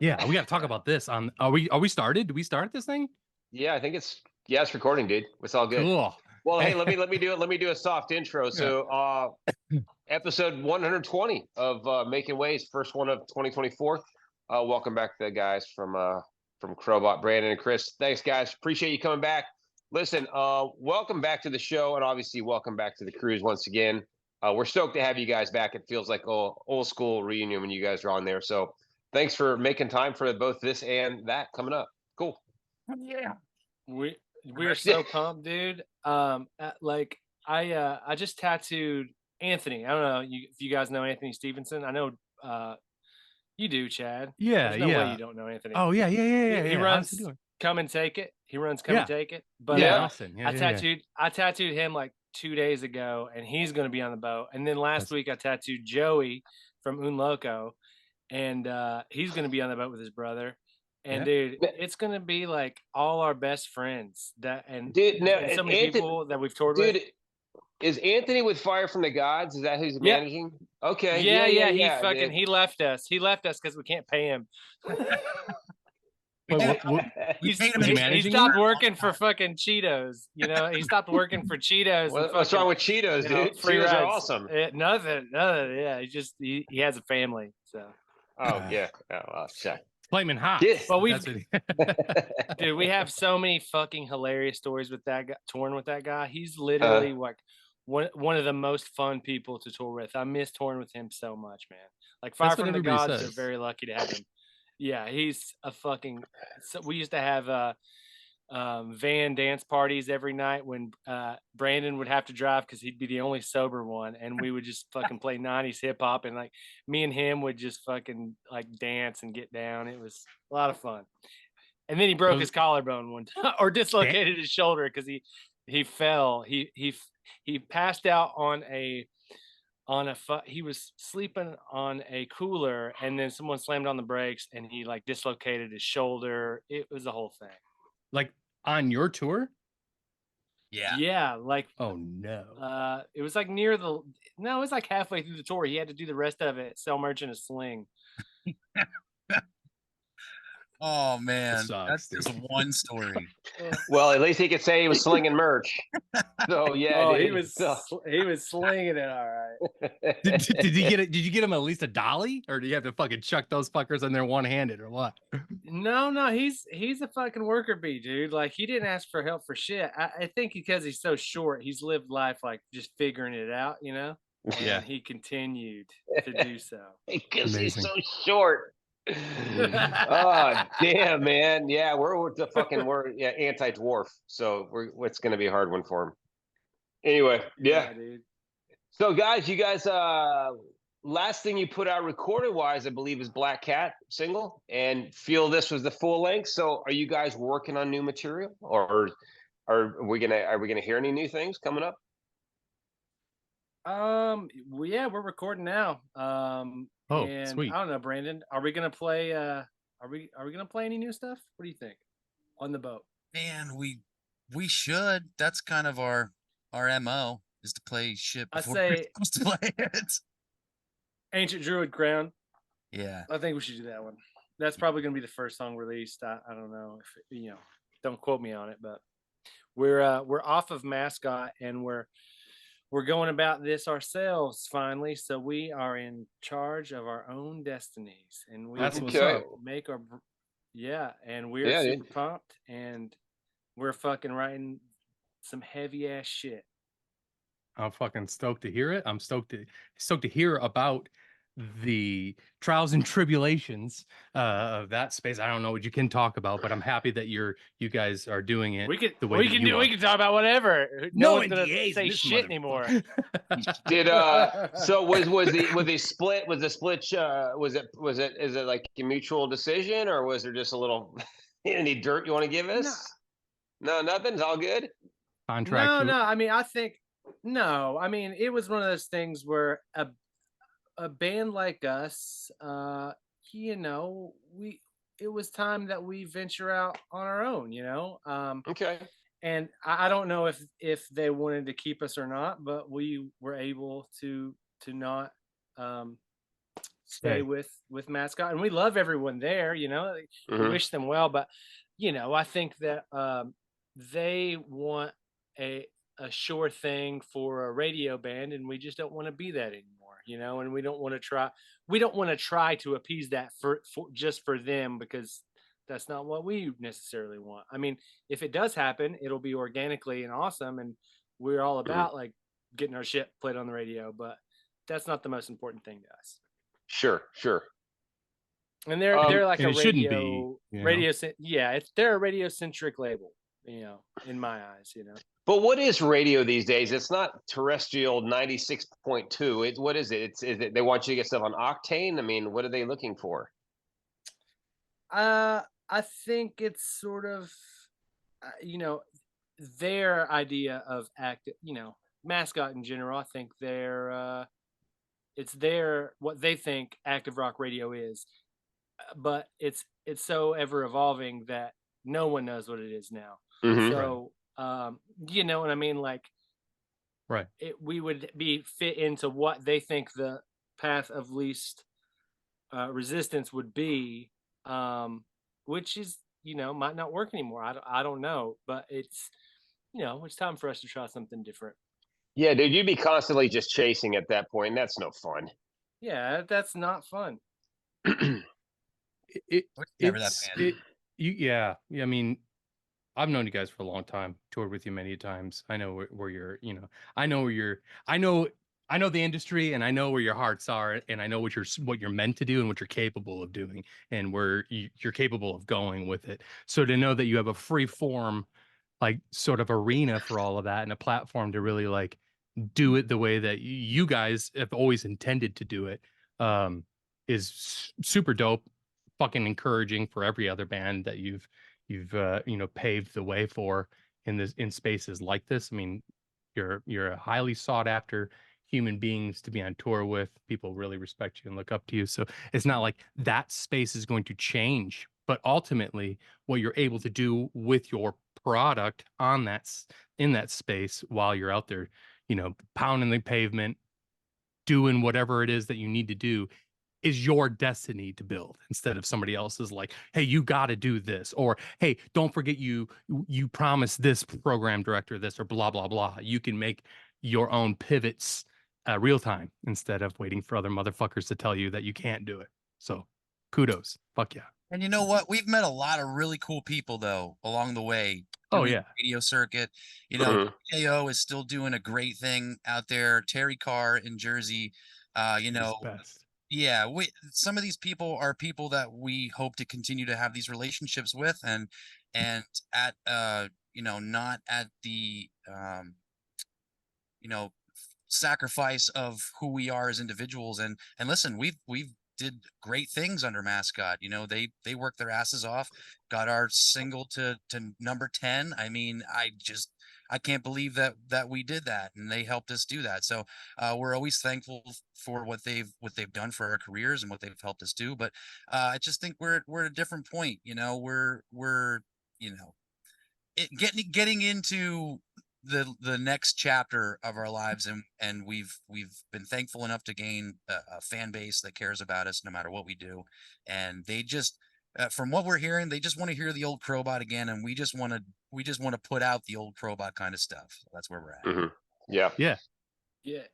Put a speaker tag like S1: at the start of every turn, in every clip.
S1: Yeah, we got to talk about this. Are we started? Did we start this thing?
S2: Yeah, I think it's recording, dude. It's all good.
S1: Cool.
S2: Well, hey, let me do a soft intro.
S1: Yeah.
S2: So, episode 120 of Making Waves, first one of 2024. Welcome back to the guys from Crobot, Brandon and Chris. Thanks, guys. Appreciate you coming back. Listen, welcome back to the show, and obviously welcome back to the cruise once again. We're stoked to have you guys back. It feels like old school reunion when you guys are on there. So, thanks for making time for both this and that coming up. Cool.
S1: Yeah.
S3: We we're so pumped, dude. Like I just tattooed Anthony. I don't know if you guys know Anthony Stevenson. I know you do, Chad.
S1: Yeah,
S3: There's no way
S1: yeah.
S3: you don't know Anthony.
S1: Oh, yeah, yeah, yeah, yeah.
S3: He
S1: Yeah. How's he
S3: runs
S1: doing?
S3: Come and Take It. He runs Come
S1: Yeah.
S3: and Take It. But
S1: Yeah,
S2: Yeah.
S1: Austin. Yeah,
S3: I
S1: yeah, yeah.
S3: tattooed him like 2 days ago, and he's going to be on the boat. And then last week I tattooed Joey from Un Loco, and he's going to be on the boat with his brother. And
S1: Yeah.
S3: dude, it's going to be like all our best friends
S2: Dude, no,
S3: and so many
S2: Anthony,
S3: people that we've toured
S2: dude,
S3: with.
S2: is Anthony with Fire from the Gods? Is that who's
S3: Yep.
S2: managing? Okay,
S3: Yeah.
S2: dude.
S3: He left us. He left us because we can't pay him.
S1: Wait, what?
S3: He
S1: paid him managing
S3: stopped
S1: you?
S3: working for fucking Cheetos. You know, he stopped working for Cheetos.
S2: What's wrong with Cheetos,
S3: you know,
S2: dude?
S3: free
S2: Cheetos are
S3: rides.
S2: awesome.
S3: Nothing. Yeah, he has a family. So.
S2: Oh yeah. Oh, well, check.
S1: Flaming hot.
S2: Yeah.
S3: Well,
S1: That's
S3: dude, we have so many fucking hilarious stories with that guy, touring with that guy. He's literally like one of the most fun people to tour with. I miss touring with him so much, man. Like Fire
S1: That's what
S3: from the
S1: everybody
S3: Gods,
S1: says.
S3: they're very lucky to have him. Yeah, he's a fucking. So we used to have van dance parties every night when Brandon would have to drive because he'd be the only sober one, and we would just fucking play 90s hip hop, and like me and him would just fucking like dance and get down. It was a lot of fun. And then he broke his collarbone one time, or dislocated his shoulder because he fell. He passed out he was sleeping on a cooler, and then someone slammed on the brakes and he like dislocated his shoulder. It was a whole thing.
S1: Like on your tour?
S3: Yeah, like
S1: Oh no.
S3: it was like it was like halfway through the tour. He had to do the rest of it, sell merch in a sling.
S4: Oh man,
S1: sucks,
S4: that's just one story.
S2: Well, at least he could say he was slinging merch. So yeah, dude.
S3: He was slinging it all right.
S1: Did you get it? Did you get him at least a dolly, or do you have to fucking chuck those fuckers in there one-handed, or what?
S3: No, he's a fucking worker bee, dude. Like he didn't ask for help for shit. I think because he's so short, he's lived life like just figuring it out, you know. And
S1: Yeah.
S3: he continued to do so.
S2: Because he's
S1: Amazing.
S2: so short. Oh damn, man. Yeah, we're anti-dwarf, so it's gonna be a hard one for him. Anyway, yeah.
S3: Dude.
S2: So guys, you guys last thing you put out recorded wise, I believe, is Black Cat single, and feel this was the full length. So are you guys working on new material, or are we gonna hear any new things coming up?
S3: Yeah, we're recording now.
S1: Oh,
S3: and
S1: sweet.
S3: I don't know, Brandon. Are we gonna play are we gonna play any new stuff? What do you think? On the boat.
S4: Man, we should. That's kind of our MO is to play shit
S3: I
S4: before
S3: say-
S4: we're supposed to play it.
S3: Ancient Druid Crown.
S4: Yeah.
S3: I think we should do that one. That's probably gonna be the first song released. I don't know if don't quote me on it, but we're off of Mascot, and we're going about this ourselves finally. So we are in charge of our own destinies, and we
S1: That's
S3: can
S1: what's up.
S3: make our and we're
S2: Yeah,
S3: super
S2: dude.
S3: pumped, and we're fucking writing some heavy ass shit.
S1: I'm fucking stoked to hear it. I'm stoked to hear about the trials and tribulations of that space. I don't know what you can talk about, but I'm happy that you guys are doing it.
S3: We can
S1: you are.
S3: we can talk about whatever.
S1: No
S3: one's gonna
S1: NDAs in
S3: say
S1: this
S3: shit
S1: motherfucker.
S3: anymore.
S2: Did so was the split is it like a mutual decision, or was there just a little any dirt you want to give us? No, nothing's all good.
S1: Contract.
S3: No. I mean, it was one of those things where a band like us, it was time that we venture out on our own,
S2: Okay.
S3: And I don't know if they wanted to keep us or not, but we were able to not stay
S1: Hey.
S3: with Mascot, and we love everyone there. You know, we
S2: Mhm.
S3: wish them well, but you know, I think that they want a sure thing for a radio band, and we just don't want to be that anymore. You know, and we don't want to try. We don't want to try to appease that for just for them, because that's not what we necessarily want. I mean, if it does happen, it'll be organically and awesome, and we're all
S2: Mhm.
S3: about like getting our shit played on the radio, but that's not the most important thing to us.
S2: Sure.
S3: And they're like
S1: And
S3: a
S1: it shouldn't be,
S3: yeah, they're a radio centric label, you know, in my eyes, you know.
S2: But what is radio these days? It's not terrestrial 96.2. What is it? Is it they want you to get stuff on Octane? I mean, what are they looking for?
S3: I think it's sort of, you know, their idea of active, you know, Mascot in general. I think it's their what they think active rock radio is, but it's so ever evolving that no one knows what it is now.
S2: Mhm.
S3: So, you know what I mean? Like,
S1: right.
S3: we would be fit into what they think the path of least resistance would be, which is, you know, might not work anymore. I don't know, but it's, you know, it's time for us to try something different.
S2: Yeah, dude, you'd be constantly just chasing at that point, and that's no fun.
S3: Yeah, that's not fun.
S1: It
S4: We're never that
S1: it's
S4: bad.
S1: it you yeah. I mean, I've known you guys for a long time, toured with you many times. I know where you're, you know, I know where you're, I know the industry, and I know where your hearts are, and I know what you're meant to do and what you're capable of doing, and where you're capable of going with it. So to know that you have a free form, like sort of arena for all of that, and a platform to really like do it the way that you guys have always intended to do it, um, is super dope, fucking encouraging for every other band that you've you know, paved the way for in spaces like this. I mean, you're a highly sought after human beings to be on tour with. People really respect you and look up to you. So it's not like that space is going to change, but ultimately what you're able to do with your product on in that space while you're out there, you know, pounding the pavement, doing whatever it is that you need to do, is your destiny to build, instead of somebody else's like, hey, you got to do this, or hey, don't forget you promised this program director this, or blah blah blah. You can make your own pivots real time, instead of waiting for other motherfuckers to tell you that you can't do it. So kudos, fuck yeah.
S4: And you know what? We've met a lot of really cool people though along the way
S1: Oh
S4: doing
S1: yeah.
S4: the radio circuit. You know,
S2: Mhm.
S4: KO is still doing a great thing out there. Terry Carr in Jersey. You
S1: He's
S4: know,
S1: the best.
S4: yeah, some of these people are people that we hope to continue to have these relationships with, and at you know, not at the you know, sacrifice of who we are as individuals. And listen, we've did great things under Mascot. You know, they worked their asses off, got our single to number 10. I mean, I can't believe that we did that, and they helped us do that. So we're always thankful for what they've done for our careers and what they've helped us do. But I just think we're at a different point. You know, we're you know, getting into the next chapter of our lives, and we've been thankful enough to gain a fan base that cares about us no matter what we do, and they just from what we're hearing, they just want to hear the old Crobot again, and we just want to put out the old Crobot kind of stuff. So that's where we're at.
S2: Mhm. Yeah.
S1: Yeah.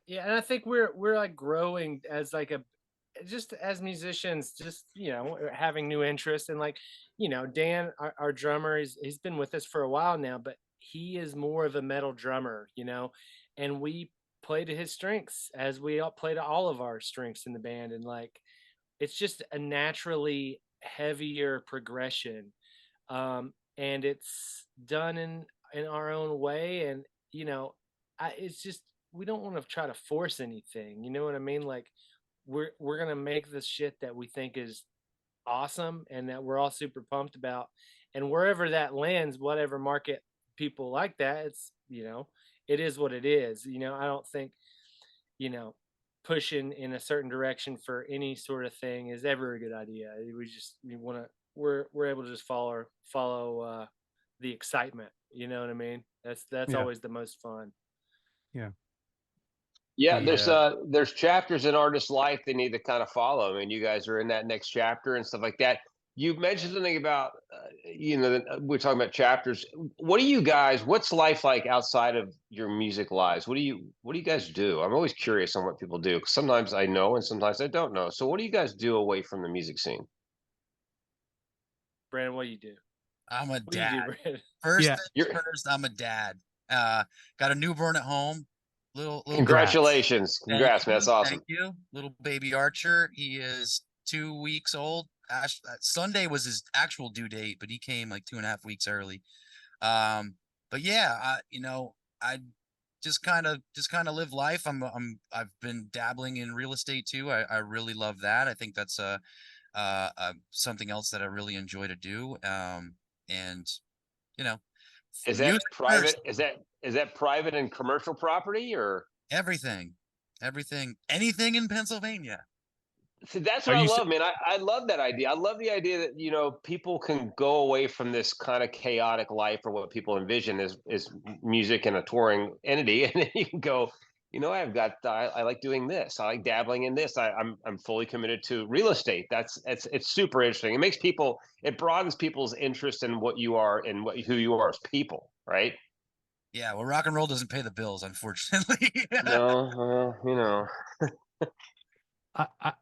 S3: Yeah, and I think we're like growing as like a just as musicians, just, you know, having new interests. And like, you know, Dan, our drummer, he's been with us for a while now, but he is more of a metal drummer, you know, and we play to his strengths as we all play to all of our strengths in the band. And like, it's just a naturally heavier progression, and it's done in our own way. And you know, it's just, we don't want to try to force anything, you know what I mean? Like, we're gonna make this shit that we think is awesome and that we're all super pumped about, and wherever that lands, whatever market people like that, it's, you know, it is what it is. You know, I don't think, you know, pushing in a certain direction for any sort of thing is ever a good idea. We want to, we're able to just follow the excitement, you know what I mean? That's
S1: Yeah.
S3: always the most fun.
S1: Yeah.
S2: Yeah,
S1: The
S2: there's chapters in artist life they need to kind of follow. I mean, you guys are in that next chapter and stuff like that. You mentioned something about, we're talking about chapters. What do you guys? What's life like outside of your music lives? What do you guys do? I'm always curious on what people do. 'Cause sometimes I know and sometimes I don't know. So, what do you guys do away from the music scene?
S3: Brandon, what do you do?
S4: I'm a
S3: What do you do,
S4: dad.
S3: Brandon?
S4: First
S1: Yeah.
S4: things first, I'm a dad. Got a newborn at home. Little
S2: Congratulations,
S4: Thank
S2: congrats, man.
S4: you.
S2: That's awesome.
S4: Thank you. Little baby Archer. He is 2 weeks old. Sunday was his actual due date, but he came like 2.5 weeks early. But yeah, I just kind of live life. I've been dabbling in real estate too. I really love that. I think that's something else that I really enjoy to do. And you know,
S2: Is that
S4: music
S2: private?
S4: first,
S2: Is that private and commercial property or?
S4: everything, anything in Pennsylvania.
S2: See, that's
S1: Are
S2: what I
S1: you?
S2: love, man. I love that idea. I love the idea that people can go away from this kind of chaotic life or what people envision is music and a touring entity, and then you can go. I like doing this. I like dabbling in this. I'm fully committed to real estate. It's super interesting. It broadens people's interest in what you are and who you are as people, right?
S4: Yeah, well, rock and roll doesn't pay the bills, unfortunately.
S2: No, well.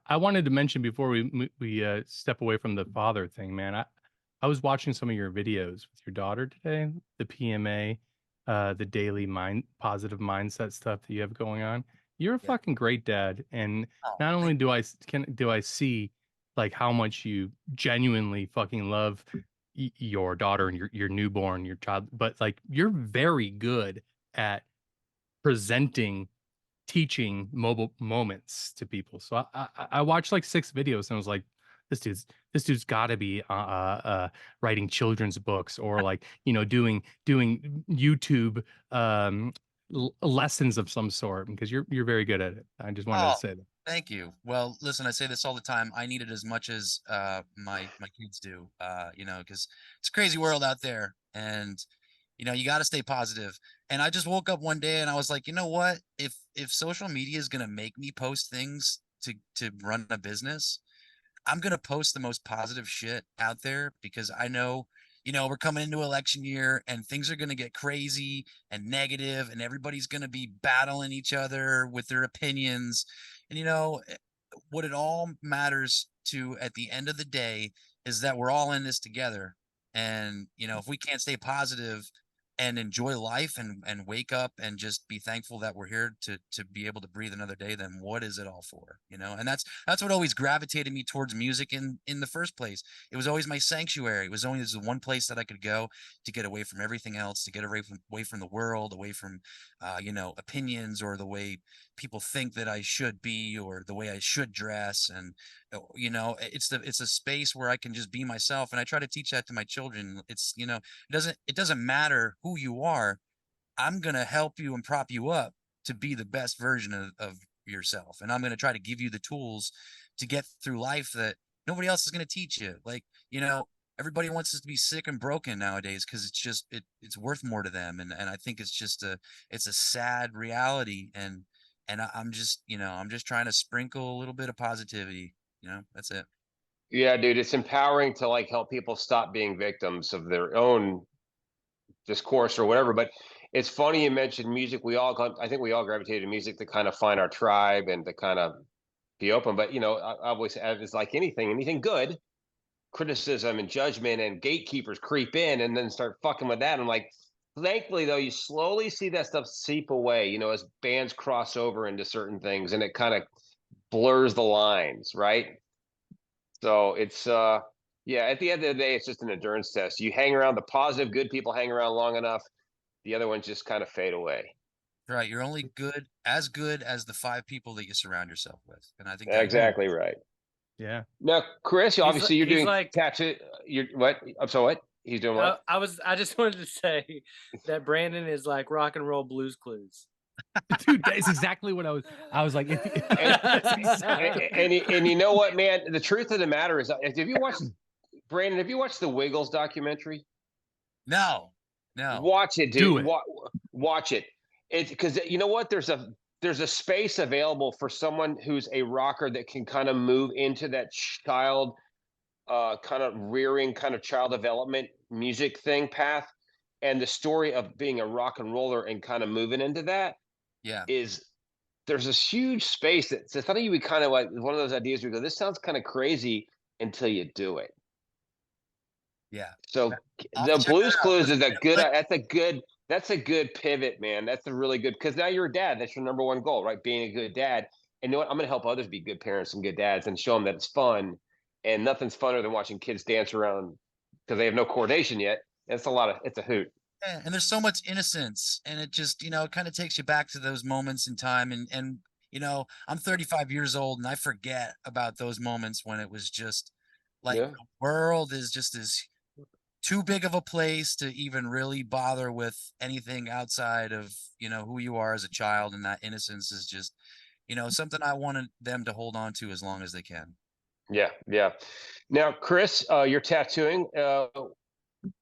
S1: I wanted to mention before we step away from the father thing, man. I was watching some of your videos with your daughter today, the PMA, the daily positive mindset stuff that you have going on. You're a
S4: Yeah.
S1: fucking great dad, and
S4: Oh,
S1: not only do I see like how much you genuinely fucking love your daughter and your newborn, your child, but like you're very good at presenting teaching mobile moments to people. So I watched like 6 videos and I was like, this dude's got to be writing children's books or like doing YouTube lessons of some sort because you're very good at it. I just wanted
S4: oh,
S1: to say that.
S4: thank you. Well, listen, I say this all the time. I need it as much as my kids do. Because it's a crazy world out there, and you got to stay positive. And I just woke up one day and I was like, you know what? If social media is gonna make me post things to run a business, I'm gonna post the most positive shit out there because I know, we're coming into election year and things are gonna get crazy and negative, and everybody's gonna be battling each other with their opinions. And what it all matters to at the end of the day is that we're all in this together. And if we can't stay positive and enjoy life and wake up and just be thankful that we're here to be able to breathe another day, then what is it all for? And that's what always gravitated me towards music in the first place. It was always my sanctuary. It was always the one place that I could go to get away from everything else, to get away from the world, away from opinions or the way people think that I should be or the way I should dress. And it's a space where I can just be myself, and I try to teach that to my children. It doesn't matter who you are. I'm going to help you and prop you up to be the best version of yourself. And I'm going to try to give you the tools to get through life that nobody else is going to teach you. Like, everybody wants us to be sick and broken nowadays because it's worth more to them. And I think it's a sad reality. And I'm just trying to sprinkle a little bit of positivity. That's it.
S2: Yeah, dude, it's empowering to like help people stop being victims of their own discourse or whatever. But it's funny you mentioned music. I think we all gravitate to music to kind of find our tribe and to kind of be open. But I always it's like anything good, criticism and judgment and gatekeepers creep in and then start fucking with that. I'm like, thankfully though, you slowly see that stuff seep away. As bands cross over into certain things, and it kind of blurs the lines, right? So it's yeah, at the end of the day, it's just an endurance test. You hang around the positive, good people hang around long enough, the other ones just kind of fade away.
S4: Right. You're only good as the 5 people that you surround yourself with. And I think that
S2: Exactly right.
S1: Yeah.
S2: Now, Chris, obviously you're
S3: he's
S2: doing
S3: like-
S2: tattoo. You're what? I'm sorry, what? He's doing what?
S3: I just wanted to say that Brandon is like rock and roll Blues Clues.
S1: Dude, that's exactly what I was like.
S2: And you know what, man? The truth of the matter is, have you watched Brandon? Have you watched the Wiggles documentary?
S4: No.
S2: Watch it, dude.
S1: Do it.
S2: Watch it. It's because you know what? There's a there's a space available for someone who's a rocker that can kind of move into that child, kind of rearing, kind of child development music thing path. And the story of being a rock and roller and kind of moving into that
S4: Yeah.
S2: is there's this huge space that's something you would kind of like, one of those ideas where you go, this sounds kind of crazy until you do it.
S4: Yeah.
S2: So
S4: I'll
S2: the
S4: check
S2: Blues
S4: that out.
S2: Clues is a good,
S4: What-
S2: that's a good pivot, man. That's a really good, because now you're a dad. That's your number one goal, right? Being a good dad. And you know what? I'm going to help others be good parents and good dads and show them that it's fun. And nothing's funner than watching kids dance around because they have no coordination yet. It's a hoot.
S4: Yeah, and there's so much innocence, and it just, it kind of takes you back to those moments in time. And I'm 35 years old, and I forget about those moments when it was just like
S2: Yeah.
S4: the world is just as too big of a place to even really bother with anything outside of, who you are as a child. And that innocence is just, something I wanted them to hold on to as long as they can.
S2: Yeah. Yeah. Now, Chris, you're tattooing.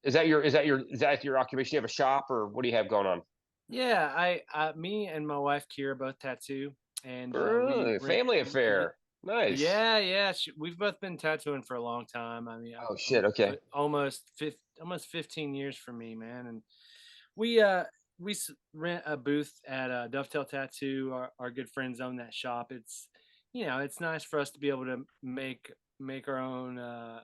S2: Is that your occupation? You have a shop, or what do you have going on?
S3: Yeah, me and my wife Kira both tattoo, and
S2: Really? Family affair. Nice.
S3: Yeah. We've both been tattooing for a long time. I mean,
S2: Oh shit. Okay.
S3: almost 15 years for me, man. And we rent a booth at Dovetail Tattoo. Our good friends own that shop. It's it's nice for us to be able to make our own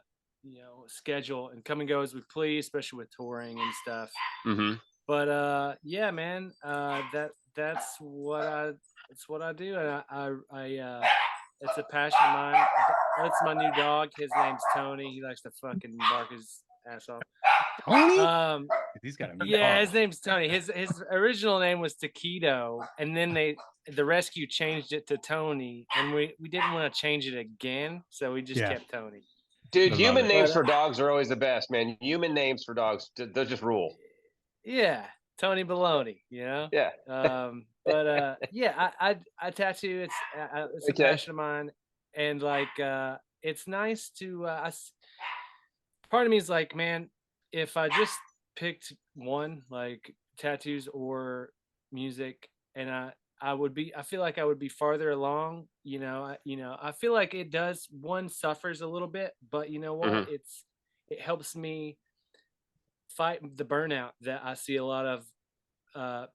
S3: schedule and come and go as we please, especially with touring and stuff.
S2: Mm-hmm.
S3: But yeah, man, that's what I do, and I it's a passion of mine. That's my new dog. His name's Tony. He likes to fucking bark his ass off.
S1: Tony? He's got a mean
S3: Yeah,
S1: arm.
S3: his name's Tony. His original name was Taquito, and then the rescue changed it to Tony, and we didn't want to change it again, so we just kept Tony.
S2: Dude,
S1: I love
S2: human
S1: it.
S2: names
S3: But,
S2: for dogs are always the best, man. Human names for dogs, they'll just rule.
S3: Yeah, Tony Baloney,
S2: Yeah.
S3: Yeah, I tattoo. It's a
S2: Okay.
S3: passion of mine, and like it's nice to. Part of me is like, man, if I just picked one, like tattoos or music, and I feel like I would be farther along. I feel like it does. One suffers a little bit, but you know what?
S2: Mhm.
S3: It helps me fight the burnout that I see a lot of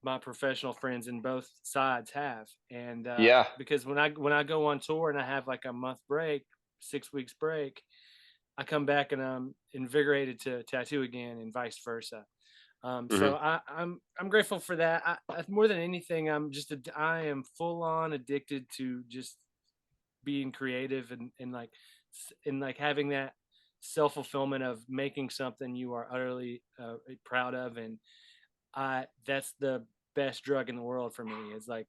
S3: my professional friends in both sides have. And
S2: Yeah.
S3: because when I go on tour and I have like a month break, 6 weeks break, I come back and I'm invigorated to tattoo again, and vice versa. So I'm grateful for that. More than anything, I am full on addicted to just being creative and like having that self fulfillment of making something you are utterly proud of, and that's the best drug in the world for me. It's like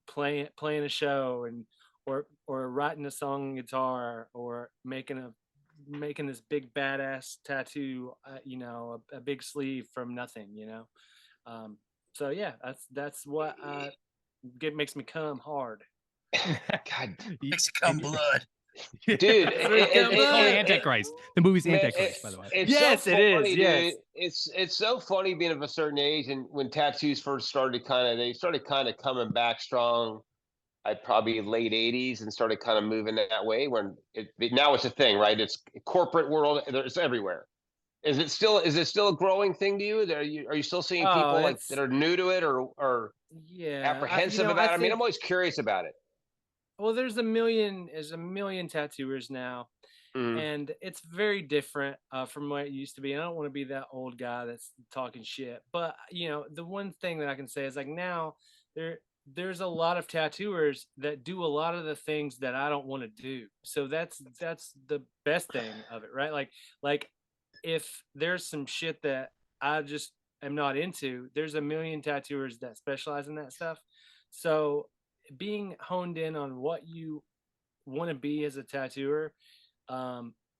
S3: playing a show and or writing a song on guitar, or making this big badass tattoo, a big sleeve from nothing, so yeah, that's what makes me come hard.
S2: God,
S4: Makes it come blood.
S2: dude,
S1: It's called Antichrist. The movie's
S2: man,
S1: Antichrist, by the way.
S2: it's
S3: Yes,
S2: so
S3: it is,
S2: funny,
S3: yes.
S2: dude. It's so funny being of a certain age, and when tattoos first started, they started kind of coming back strong. I'd probably late '80s and started kind of moving that way. Now it's a thing, right? It's corporate world. It's everywhere. Is it still a growing thing to you? Are you still seeing
S3: Oh,
S2: people like
S3: it's
S2: that are new to it, or
S3: yeah.
S2: apprehensive about it? I mean, I'm always curious about it.
S3: Well, there's a million tattooers now,
S2: Mm.
S3: and it's very different from what it used to be. And I don't want to be that old guy that's talking shit, but the one thing that I can say is like now there's a lot of tattooers that do a lot of the things that I don't want to do. So that's the best thing of it, right? Like if there's some shit that I just am not into, there's a million tattooers that specialize in that stuff. So being honed in on what you want to be as a tattooer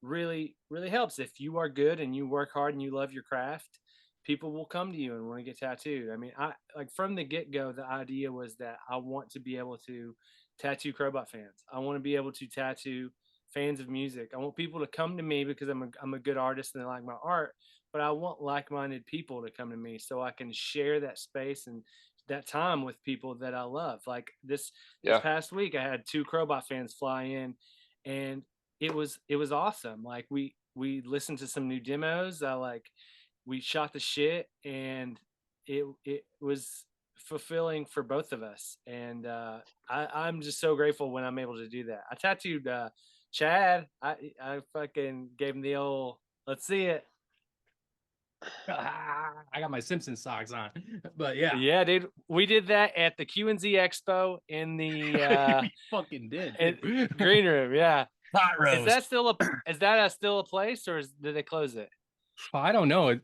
S3: really helps. If you are good and you work hard and you love your craft, people will come to you and want to get tattooed. I mean, I like from the get-go, the idea was that I want to be able to tattoo Crobot fans. I want to be able to tattoo fans of music. I want people to come to me because I'm a good artist and they like my art, but I want like-minded people to come to me so I can share that space and that time with people that I love. Like this
S2: Yeah.
S3: past week, I had 2 Crobot fans fly in, and it was awesome. Like we listened to some new demos. We shot the shit, and it was fulfilling for both of us. And I'm just so grateful when I'm able to do that. I tattooed Chad. I fucking gave him the old let's see it.
S1: I got my Simpson socks on, but yeah,
S3: Yeah, dude. We did that at the Q&Z Expo in the
S1: we fucking did.
S3: green room. Yeah.
S4: Hot
S3: Is
S4: roast.
S3: that still still a place, or did they close it?
S1: I don't know.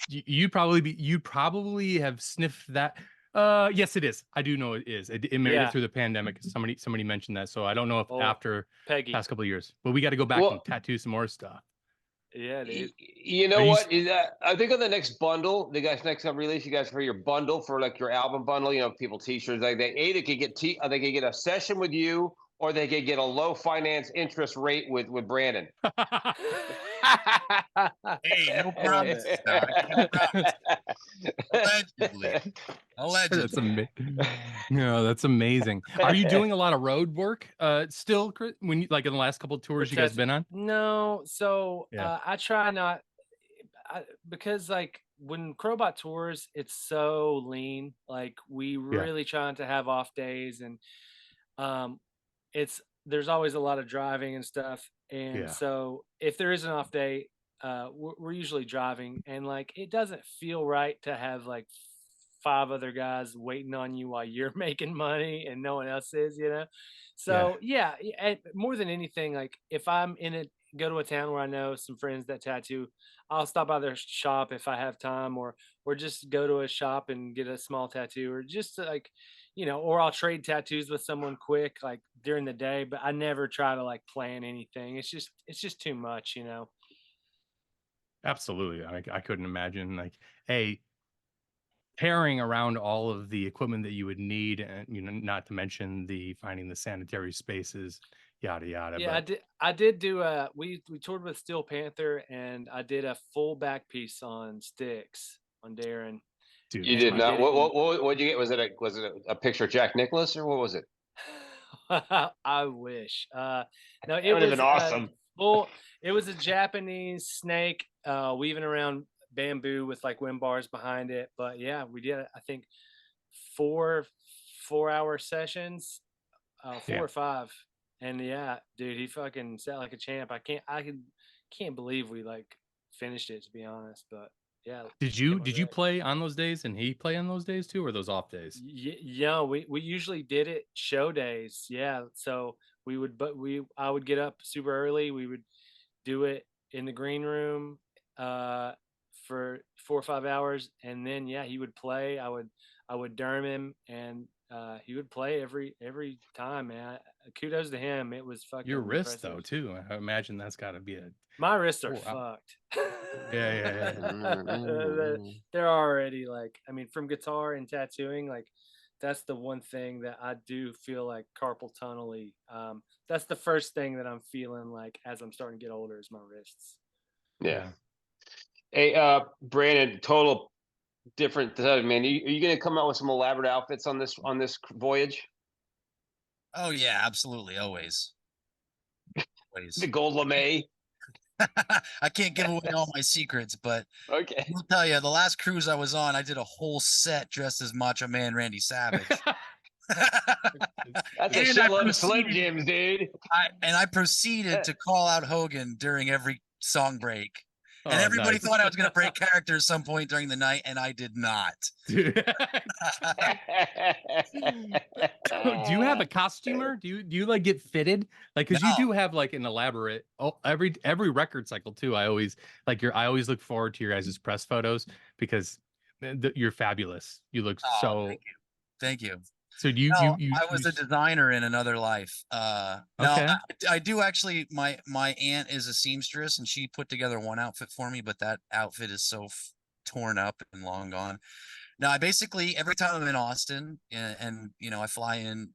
S1: You'd probably have sniffed that. Yes, it is. I do know it is. It made
S3: Yeah.
S1: it through the pandemic. Somebody mentioned that, so I don't know if
S3: Oh,
S1: after
S3: Peggy.
S1: past couple of years, but we got to go back
S2: Well-
S1: and tattoo some more stuff.
S3: Yeah, dude.
S2: You know
S1: Are you
S2: what? I think on the next bundle, the guys next time release, you guys for your bundle for like your album bundle. You know, people T-shirts like they could get they could get a session with you, or they could get a low finance interest rate with Brandon.
S4: Hey, no
S3: I love
S4: promises.
S3: it.
S4: Now. I can't promise. Allegedly. Allegedly.
S1: That's amazing. No, that's amazing. Are you doing a lot of road work still, Chris? When you like in the last couple of tours you guys been on?
S3: No, so
S1: Yeah.
S3: I try not because like when Crobot tours, it's so lean. Like we really trying to have off days, and it's there's always a lot of driving and stuff. And
S1: Yeah.
S3: so if there is an off day, we're usually driving, and like it doesn't feel right to have like 5 other guys waiting on you while you're making money and no one else is, you know? So yeah, and more than anything, like if I'm in it, go to a town where I know some friends that tattoo, I'll stop by their shop if I have time, or just go to a shop and get a small tattoo, or just to, like, you know, or I'll trade tattoos with someone quick like during the day, but I never try to like plan anything. It's just too much, you know.
S1: Absolutely. I couldn't imagine like, hey, carrying around all of the equipment that you would need, and not to mention the finding the sanitary spaces, yada yada.
S3: Yeah,
S1: But
S3: I did do a we toured with Steel Panther, and I did a full back piece on sticks on Darren.
S1: dude,
S2: You
S1: it's
S2: did
S1: my
S2: not.
S3: did it
S2: What'd you get? Was it a picture of Jack Nicklaus, or what was it?
S3: I wish. No,
S2: That
S3: it
S2: would have
S3: was
S2: been awesome.
S3: full. It was a Japanese snake weaving around bamboo with like wind bars behind it. But yeah, we did I think 4 hour sessions, 4
S1: Yeah.
S3: or 5. And yeah, dude, he fucking sat like a champ. I can't believe we like finished it, to be honest. But yeah.
S1: Did you play on those days and he play on those days too, or those off days?
S3: Yeah, we usually did it show days. Yeah, so I would get up super early. We would do it in the green room for 4 or 5 hours, and then yeah, he would play. I would derm him, and he would play every time, man. Kudos to him. It was fucking
S1: Your wrist though
S3: impressive.
S1: too. I imagine that's got to be a
S3: My wrists are
S1: Oh, wow.
S3: fucked. They're already like, I mean, from guitar and tattooing, like that's the one thing that I do feel like carpal tunnel-y. That's the first thing that I'm feeling like as I'm starting to get older is my wrists.
S2: Yeah. Hey, Brandon, total different man. Are you gonna come out with some elaborate outfits on this voyage?
S4: Oh yeah, absolutely, always. Always.
S2: The gold lame.
S4: I can't give away all my secrets, but
S2: Okay.
S4: I'll tell you, the last cruise I was on, I did a whole set dressed as Macho Man Randy Savage.
S2: That's a
S4: And I
S2: shitload of Slim
S4: proceeded-
S2: Jims, dude.
S4: I proceeded to call out Hogan during every song break. And
S1: Oh,
S4: everybody
S1: nice.
S4: thought I was going to break character at some point during the night, and I did not.
S1: Dude. Do you have a costumer? Do you like get fitted? Like, because you
S4: No.
S1: do have like an elaborate every record cycle too. I always look forward to your guys' press photos because you're fabulous. You look
S4: Oh,
S1: so.
S4: Thank you.
S1: So do you
S4: No,
S1: you
S4: I was a designer in another life. No,
S1: Okay.
S4: I do actually. My aunt is a seamstress, and she put together one outfit for me, but that outfit is so torn up and long gone. Now, I basically every time I'm in Austin, and you know, I fly in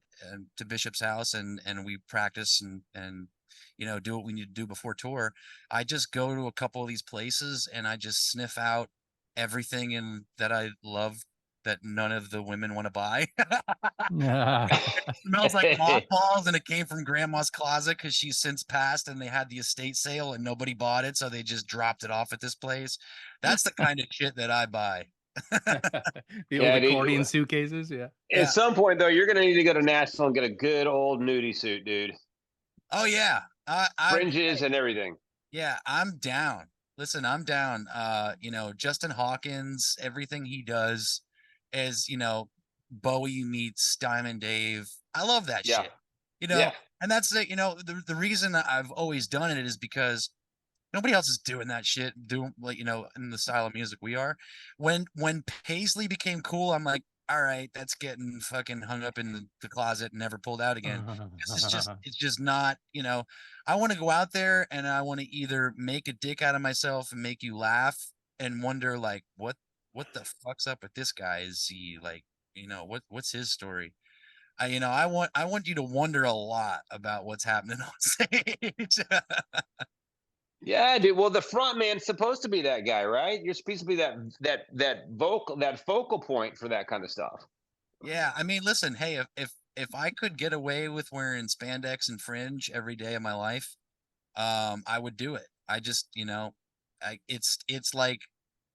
S4: to Bishop's house, and we practice and you know, do what we need to do before tour. I just go to a couple of these places, and I just sniff out everything that I love that none of the women want to buy.
S1: Yeah.
S4: It smells like mothballs, and it came from grandma's closet because she's since passed, and they had the estate sale and nobody bought it, so they just dropped it off at this place. That's the kind of shit that I buy.
S1: The old
S2: Yeah, dude,
S1: accordion suitcases. Yeah.
S4: Yeah.
S2: At some point, though, you're going to need to go to Nashville and get a good old nudie suit, dude.
S4: Oh yeah.
S2: Fringes and everything.
S4: Yeah, I'm down. Listen, I'm down. Justin Hawkins, everything he does is, Bowie meets Diamond Dave. I love that
S2: Yeah.
S4: shit.
S2: Yeah.
S4: And that's it, the reason that I've always done it is because nobody else is doing that shit, in the style of music we are. When Paisley became cool, I'm like, all right, that's getting fucking hung up in the closet and never pulled out again. It's just not, I want to go out there and I want to either make a dick out of myself and make you laugh and wonder like, what the fuck's up with this guy? Is he like, what's his story? I want you to wonder a lot about what's happening on stage.
S2: Yeah, dude. Well, the front man's supposed to be that guy, right? You're supposed to be that focal point for that kind of stuff.
S4: Yeah, I mean, listen, hey, if I could get away with wearing spandex and fringe every day of my life, I would do it. I just, it's like,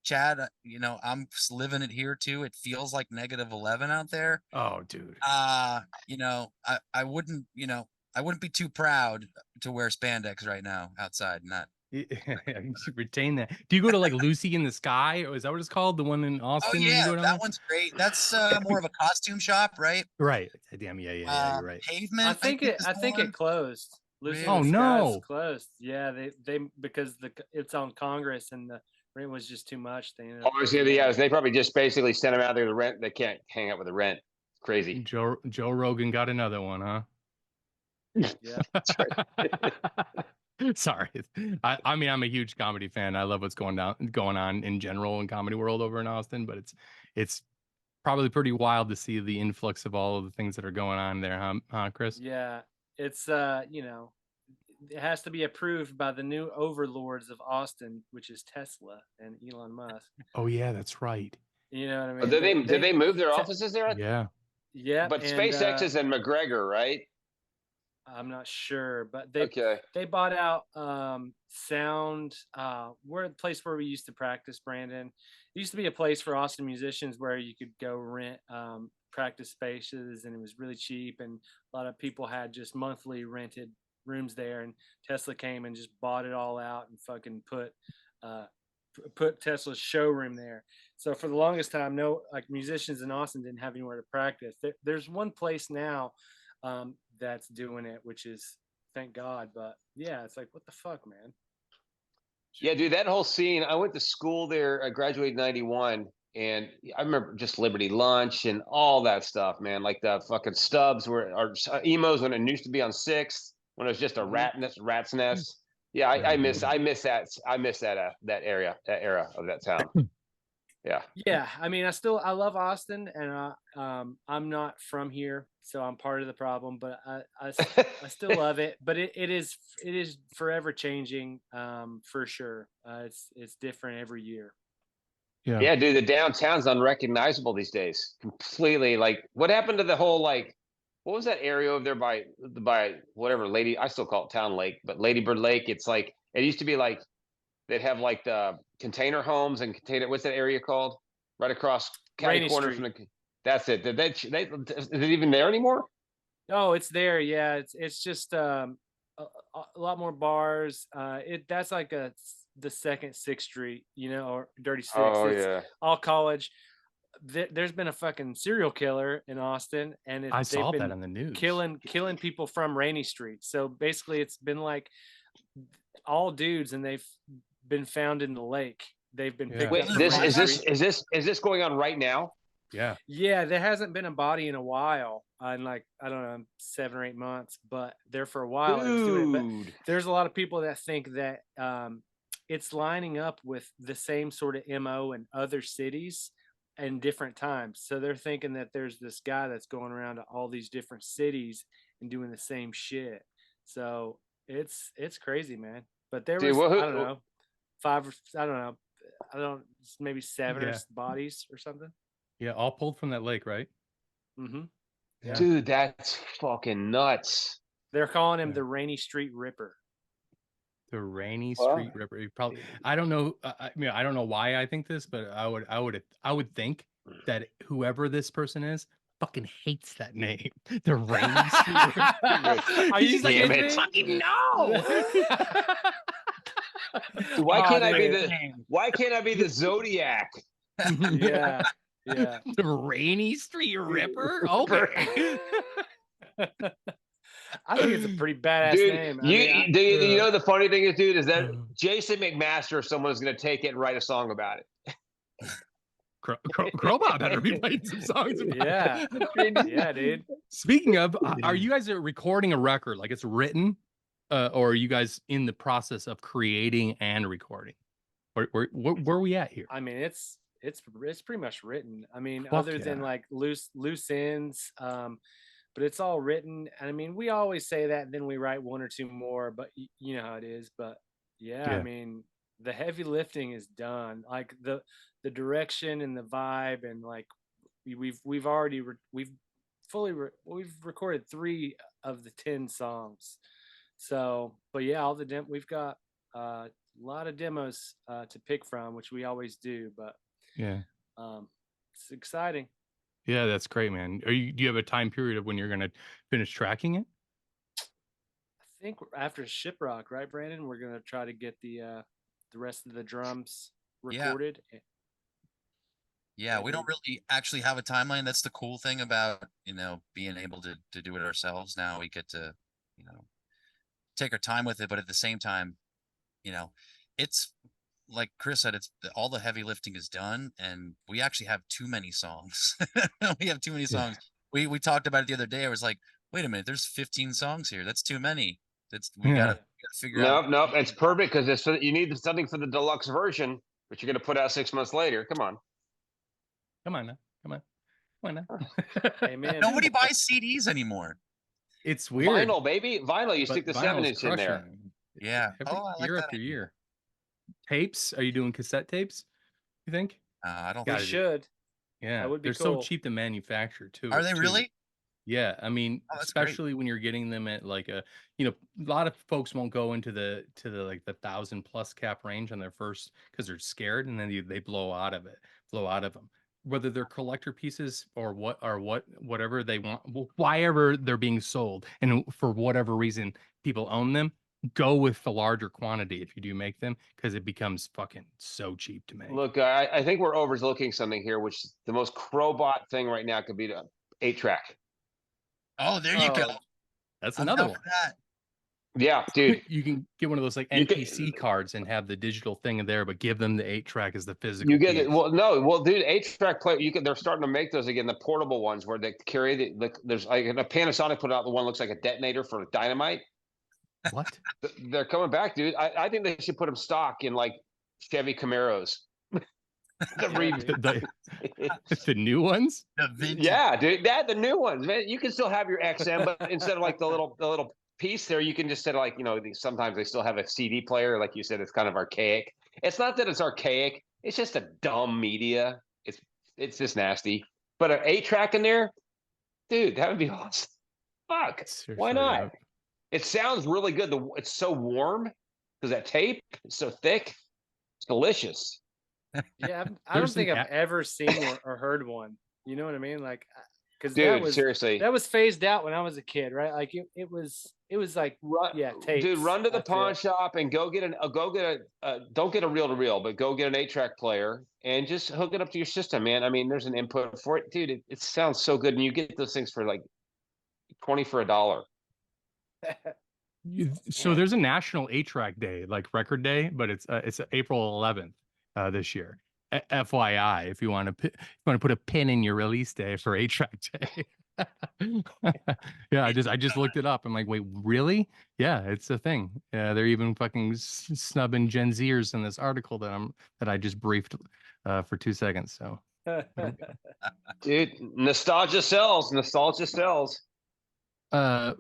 S4: Chad, I'm living it here too. It feels like -11 out there.
S1: Oh, dude.
S4: I wouldn't, I wouldn't be too proud to wear spandex right now outside. Not.
S1: You should retain that. Do you go to like Lucy in the Sky, or is that what it's called? The one in
S4: Oh
S1: Austin? you
S4: yeah,
S1: go down
S4: that
S1: there?
S4: one's great. That's more of a costume shop, right?
S1: Right. Damn. Yeah. You're right.
S4: Pavement.
S3: I think
S4: is the
S3: it
S4: one.
S3: closed. Lucy
S1: Oh,
S3: in the Sky is
S1: no.
S3: closed. Yeah, they because it's on Congress and the rent was just too much. They ended
S2: Oh,
S3: up
S2: I see.
S3: closing
S2: Yeah,
S3: down.
S2: they probably just basically sent them out there to rent. They can't hang out with the rent. Crazy.
S1: Joe Rogan got another one, huh?
S3: Yeah.
S1: Sorry. I mean, I'm a huge comedy fan. I love what's going on in general in comedy world over in Austin, but it's probably pretty wild to see the influx of all of the things that are going on there, huh, Chris?
S3: Yeah. It's it has to be approved by the new overlords of Austin, which is Tesla and Elon Musk.
S1: Oh yeah, that's right.
S3: You know what I
S2: Oh,
S3: mean?
S2: did they move their offices there?
S1: Yeah.
S3: Yeah.
S2: But
S3: and,
S2: SpaceX is in McGregor, right?
S3: I'm not sure, but
S2: Okay.
S3: they bought out Sound. We're a place where we used to practice, Brandon. It used to be a place for Austin musicians where you could go rent practice spaces, and it was really cheap. And a lot of people had just monthly rented rooms there. And Tesla came and just bought it all out and fucking put Tesla's showroom there. So for the longest time, no, like musicians in Austin didn't have anywhere to practice. There's one place now that's doing it, which is thank God. But yeah, it's like, what the fuck, man?
S2: Yeah, dude, that whole scene. I went to school there. I graduated in '91, and I remember just Liberty Lunch and all that stuff, man. Like the fucking Stubs or emos when it used to be on 6th, when it was just a rat's nest. Yeah, I miss that. I miss that era of that town. Yeah.
S3: Yeah, I mean, I love Austin, and I'm not from here, so I'm part of the problem. But I still love it. But it is forever changing, for sure. It's different every year.
S1: Yeah.
S2: Yeah, dude, the downtown's unrecognizable these days. Completely. Like, what happened to the whole what was that area over there by whatever I still call it Town Lake, but Lady Bird Lake? It's like it used to be like they'd have like the container homes and what's that area called? Right across
S3: Rainy
S2: corner
S3: Street.
S2: from that's it. Is it even there anymore?
S3: Oh, it's there. Yeah, it's just a lot more bars. That's like the second 6th Street, or Dirty Six.
S2: Oh
S3: It's
S2: yeah.
S3: all college. There's been a fucking serial killer in Austin, and
S1: I saw
S3: they've
S1: that
S3: been
S1: on the news.
S3: killing people from Rainy Street. So basically, it's been like all dudes, and they've been found in the lake. They've been picked
S2: Wait,
S3: up.
S2: is this going on right now?
S1: Yeah.
S3: Yeah, there hasn't been a body in a while, in like, I don't know, 7 or 8 months, but there for a while it was doing it. But there's a lot of people that think that it's lining up with the same sort of MO in other cities and different times. So they're thinking that there's this guy that's going around to all these different cities and doing the same shit. So it's crazy, man. But there was, I don't know, maybe 7
S1: Yeah.
S3: bodies or something.
S1: Yeah, all pulled from that lake, right?
S3: Hmm.
S1: Yeah.
S2: Dude, that's fucking nuts.
S3: They're calling him
S1: Yeah.
S3: the Rainy Street Ripper.
S1: The Rainy
S2: Wow.
S1: Street Ripper. You probably, I don't know. I mean, I don't know why I think this, but I would think that whoever this person is fucking hates that name. The Rainy Street Ripper.
S3: Are
S1: He's
S3: you
S1: just like,
S2: Damn
S1: I
S2: it.
S1: fucking no.
S2: Dude, why
S3: Oh,
S2: can't I be
S3: dude.
S2: the Zodiac?
S3: Yeah, yeah.
S1: The Rainy Street Ripper. Okay.
S3: I think it's a pretty badass
S2: Dude,
S3: name.
S2: you know the funny thing is, dude, is that
S1: Uh.
S2: Jason McMaster, if someone's gonna take it and write a song about it.
S1: Crobot better be playing some songs about
S3: Yeah.
S1: it.
S3: Yeah, dude.
S1: Speaking of, are you guys recording a record? Like it's written, or are you guys in the process of creating and recording? Where are we at here?
S3: I mean, it's pretty much written. I mean,
S1: Fuck
S3: other than
S1: yeah.
S3: like loose ends, but it's all written. And I mean, we always say that, and then we write one or two more. But you know how it is. But yeah, I
S1: Yeah.
S3: mean, the heavy lifting is done. Like the direction and the vibe, and like we've already we've recorded 3 of the 10 songs. So, but yeah, all the we've got a lot of demos to pick from, which we always do. But
S1: Yeah.
S3: it's exciting.
S1: Yeah, that's great, man. Do you have a time period of when you're gonna finish tracking it?
S3: I think after Shiprock, right, Brandon? We're gonna try to get the rest of the drums
S4: Yeah.
S3: recorded.
S4: Yeah, we don't really actually have a timeline. That's the cool thing about, being able to do it ourselves. Now we get to, take our time with it, but at the same time, it's like Chris said, all the heavy lifting is done, and we actually have too many songs. We have too many
S1: Yeah.
S4: songs. We talked about it the other day. I was like, wait a minute, there's 15 songs here. That's too many. We
S1: Yeah.
S4: gotta figure out.
S2: Nope, it's perfect because you need something for the deluxe version, which you're gonna put out 6 months later. Come on.
S1: Come on now. Come on. Come on now.
S3: Amen.
S4: Nobody buys CDs anymore.
S1: It's weird.
S2: Vinyl, baby. Vinyl. You stick the
S1: vinyl's
S2: 7-inch in there.
S1: crushing.
S4: Yeah.
S1: Every
S4: Oh, I like
S1: year
S4: that
S1: after
S4: idea.
S1: year. Tapes? Are you doing cassette tapes? You think?
S4: I don't
S3: We
S1: Gotta
S4: think.
S1: do-
S3: should.
S1: Yeah.
S3: That would be
S1: They're so
S3: cool.
S1: cheap to manufacture too.
S4: Are they really?
S1: Yeah, I mean,
S4: Oh, that's great.
S1: especially when you're getting them at like a lot of folks won't go into the like the 1,000+ cap range on their first because they're scared, and then they blow out of them. Whether they're collector pieces or whatever they want, whyever they're being sold, and for whatever reason people own them, go with the larger quantity if you do make them, because it becomes fucking so cheap to make.
S2: Look, I think we're overlooking something here, which the most Crobot thing right now could be the 8-track.
S4: Oh, there you go.
S1: That's
S4: I'm
S1: another
S4: down
S1: one.
S4: for that.
S2: Yeah, dude.
S1: You can get one of those like
S2: You can-
S1: NPC cards and have the digital thing in there, but give them the 8-track as the physical.
S2: You get
S1: piece.
S2: it. Well, dude, 8-track play. They're starting to make those again, the portable ones where they carry there's like a Panasonic put out the one looks like a detonator for dynamite.
S1: What?
S2: They're coming back, dude. I think they should put them stock in like Chevy Camaros.
S1: The new ones?
S4: The vintage.
S2: Yeah, dude. The new ones, man. You can still have your XM, but instead of like the little piece there, you can just set like sometimes they still have a CD player, like you said. It's kind of archaic. It's not that it's archaic. It's just a dumb media. It's just nasty. But an 8-track in there, dude, that would be awesome. Fuck,
S1: Seriously,
S2: why not? It sounds really good. It's so warm because that tape is so thick. It's delicious.
S3: Yeah, I don't
S1: There's
S3: think
S1: an
S3: I've ever seen or heard one. You know what I mean? Like, because
S2: Dude, seriously.
S3: that was phased out when I was a kid, right? Like it was like tapes.
S2: Dude, run to the
S3: That's
S2: pawn
S3: it.
S2: shop and go get don't get a reel-to-reel, but go get an 8-track player and just hook it up to your system, man. I mean, there's an input for it, dude. It sounds so good, and you get those things for like 20 for $1.
S1: So there's a national 8-track day, like record day, but it's April 11th this year. FYI, if you want to put a pin in your release day for 8-track day. Yeah, I just looked it up. I'm like, wait, really? Yeah, it's a thing. Yeah, they're even fucking snubbing Gen Zers in this article that I just briefed for 2 seconds. So,
S2: Dude, nostalgia sells. Nostalgia sells.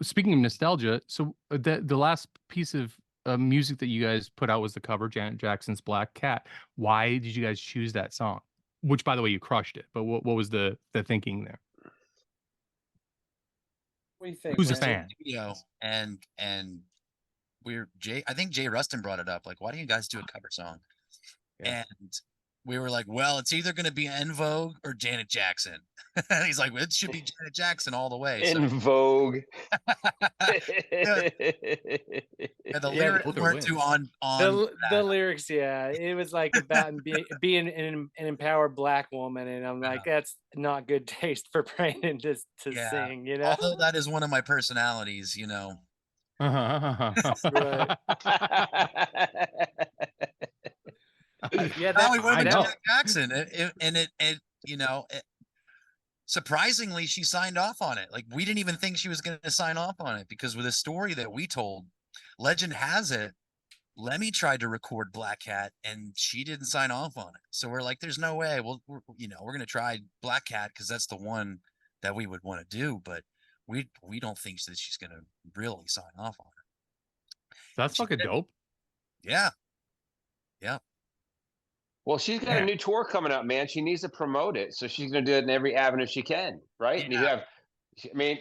S1: speaking of nostalgia, so the last piece of music that you guys put out was the cover, Janet Jackson's Black Cat. Why did you guys choose that song? which by the way, you crushed it. But what was the thinking there?
S3: What do you think?
S1: Who's a
S3: man?
S1: fan?
S4: Video and I think Jay Rustin brought it up. Like, why don't you guys do a cover song?
S1: Yeah.
S4: And we were like, well, it's either going to be En Vogue or Janet Jackson. He's like, it should be Janet Jackson all the way.
S2: In Vogue.
S4: Yeah, the
S3: Yeah,
S4: lyrics
S1: both are
S4: weren't too on
S3: the
S4: that.
S3: lyrics, yeah, it was like about being an empowered black woman, and I'm like, that's not good taste for Brandon to
S4: Yeah.
S3: sing, you know.
S4: Although that is one of my personalities, you know.
S3: Right. Yeah,
S4: Now we
S3: that,
S4: went
S1: I
S4: to
S1: know.
S4: Janet Jackson, and it you know, surprisingly, she signed off on it. Like, we didn't even think she was going to sign off on it, because with the story that we told, legend has it, Lemmy tried to record Black Cat and she didn't sign off on it. So we're like, there's no way. We're going to try Black Cat because that's the one that we would want to do, but we don't think that she's going to really sign off on it.
S1: That's fucking dope.
S4: Yeah.
S2: Well, she's got a new tour coming up, man. She needs to promote it, so she's going to do it in every avenue she can, right?
S4: Yeah.
S2: And you have, I mean,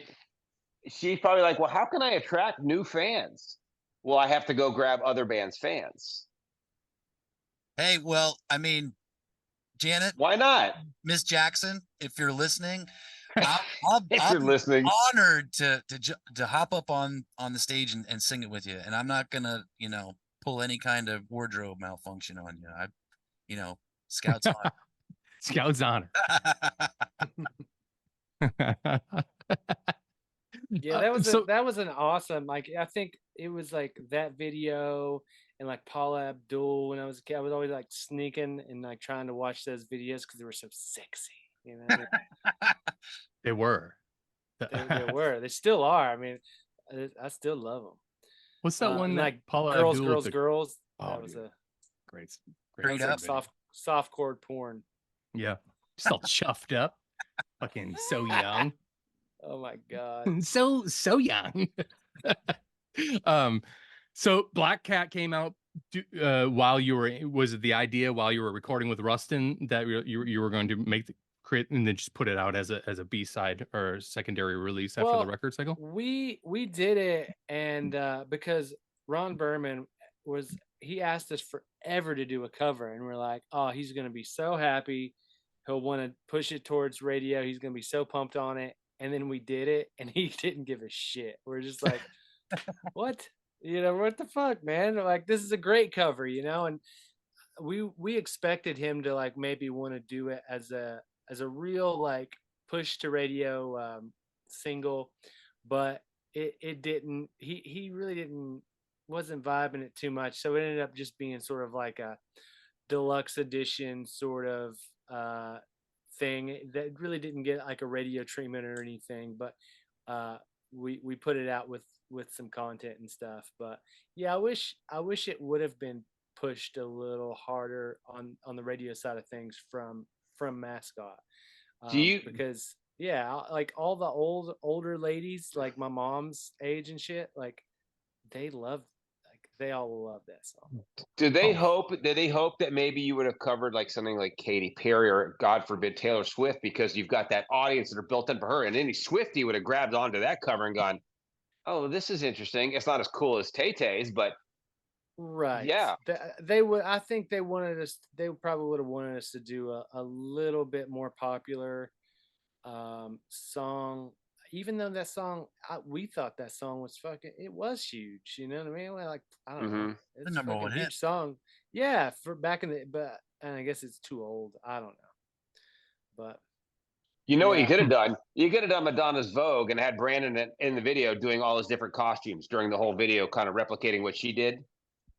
S2: she's probably like, well, how can I attract new fans? Well, I have to go grab other bands' fans.
S4: Hey, well, I mean, Janet,
S2: Why not?
S4: Miss Jackson, if you're listening, I'll
S2: If you're
S4: be
S2: listening,
S4: honored to hop up on the stage and sing it with you. And I'm not gonna, pull any kind of wardrobe malfunction on you. Scouts on.
S1: Scouts honor.
S3: yeah, that was an awesome, like, I think it was like that video and like Paula Abdul when I was a kid. I was always like sneaking and like trying to watch those videos because they were so sexy, you know.
S1: They were.
S3: They still are. I mean, I still love them.
S1: What's that one?
S3: Like
S1: Paula
S3: girls,
S1: Abdul
S3: girls,
S1: with the-
S3: girls.
S1: Oh,
S3: That was
S1: dude.
S3: a
S1: Great.
S4: Straight
S3: like
S4: up.
S3: soft core porn.
S1: Yeah. Just all chuffed up. Fucking so young.
S3: Oh my god.
S1: So young. So Black Cat came out while you were, was it the idea while you were recording with Rustin that you were going to make the create and then just put it out as a B-side or secondary release after the record cycle?
S3: We did it, and because Ron Berman he asked us forever to do a cover, and we're like, oh, he's gonna be so happy. He'll want to push it towards radio. He's gonna be so pumped on it. And then we did it, and he didn't give a shit. We're just like, what? What the fuck, man? Like, this is a great cover, and we expected him to like maybe want to do it as a real like push to radio single, but it didn't. He really wasn't vibing it too much, so it ended up just being sort of like a deluxe edition sort of thing that really didn't get like a radio treatment or anything, but we put it out with some content and stuff. But yeah, I wish it would have been pushed a little harder on the radio side of things from Mascot. Because yeah, like all the older ladies, like my mom's age and shit, like they all love that song.
S2: did they hope that maybe you would have covered like something like Katy Perry or God forbid Taylor Swift, because you've got that audience that are built in for her, and any Swiftie would have grabbed onto that cover and gone, oh, this is interesting. It's not as cool as Tay Tay's, but
S3: right.
S2: Yeah.
S3: They would. I think they wanted us. They probably would have wanted us to do a little bit more popular song. Even though that song, we thought that song was it was huge. You know what I mean? We're like, I don't know. It's
S4: The number one
S3: huge
S4: hit
S3: song. Yeah, for back in and I guess it's too old. I don't know. But
S2: what you could have done? You could have done Madonna's Vogue and had Brandon in the video doing all his different costumes during the whole video, kind of replicating what she did.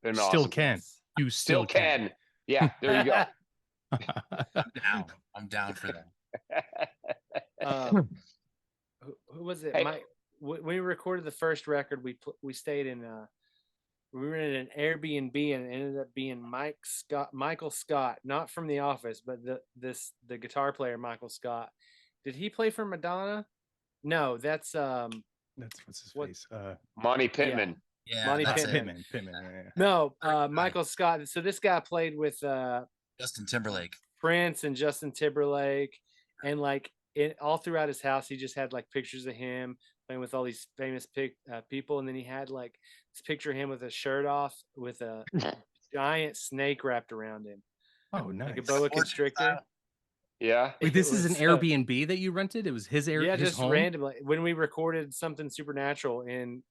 S2: Been
S1: Still
S2: awesome.
S1: can. You still
S2: can. Yeah, there you go.
S4: I'm down for that.
S3: Who was it?
S2: Hey.
S3: Mike. When we recorded the first record, we stayed in we were in an Airbnb, and it ended up being Michael Scott, not from The Office, but the guitar player Michael Scott. Did he play for Madonna? No, that's
S1: That's what's his face.
S2: Monty Pittman.
S4: Yeah,
S3: Monty
S4: that's
S3: Pittman.
S4: it.
S1: Pittman. Yeah.
S3: No, Michael Scott. So this guy played with
S4: Justin Timberlake.
S3: Prince and Justin Timberlake, and like all throughout his house, he just had like pictures of him playing with all these famous people, and then he had like this picture of him with a shirt off with a giant snake wrapped around him,
S1: Oh,
S3: like a
S1: nice.
S3: boa
S4: Orchid
S3: constrictor.
S4: style.
S2: Yeah.
S1: Wait,
S3: It
S1: this is an
S3: was,
S1: Airbnb that you rented? It was his
S3: yeah,
S1: his
S3: just
S1: home?
S3: randomly when we recorded something supernatural in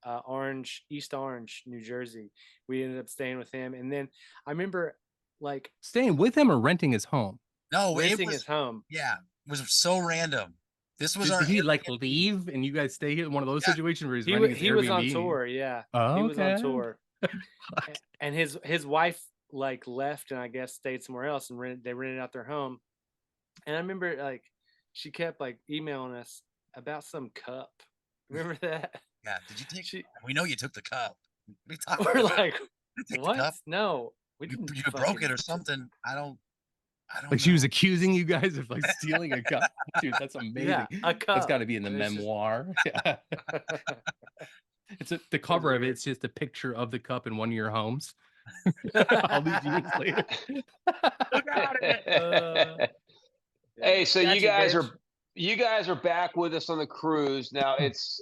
S3: East Orange, New Jersey. We ended up staying with him, and then I remember like
S1: Staying with him or renting his home?
S4: No, it
S3: renting
S4: was
S3: his home.
S4: yeah, it was so random. This was
S1: Did
S4: our
S1: he like
S4: Airbnb.
S1: leave and you guys stay in one of those
S4: Yeah.
S1: situations where he's renting his
S3: He
S1: Airbnb?
S3: was on tour, yeah.
S1: Oh,
S3: He was on
S1: okay.
S3: tour,
S1: Fuck.
S3: and his wife like left and I guess stayed somewhere else, and they rented out their home. And I remember like she kept like emailing us about some cup. Remember that?
S4: Yeah, did you take?
S3: She
S4: We know you took the cup. We talked
S3: we're
S4: about
S3: like,
S4: you take the
S3: what?
S4: cup.
S3: No, we
S4: You,
S3: didn't.
S4: you broke it or something. I don't
S1: Like she was
S4: know.
S1: accusing you guys of like stealing a cup. Dude, that's amazing.
S3: Yeah, a cup.
S1: That's got to be in the
S3: And it's just-
S1: memoir. Yeah. It's the cover of it. It's just a picture of the cup in one of your homes. All these years later.
S4: Look at it.
S2: Hey, so
S3: Gotcha, bitch.
S2: you guys are back with us on the cruise now. It's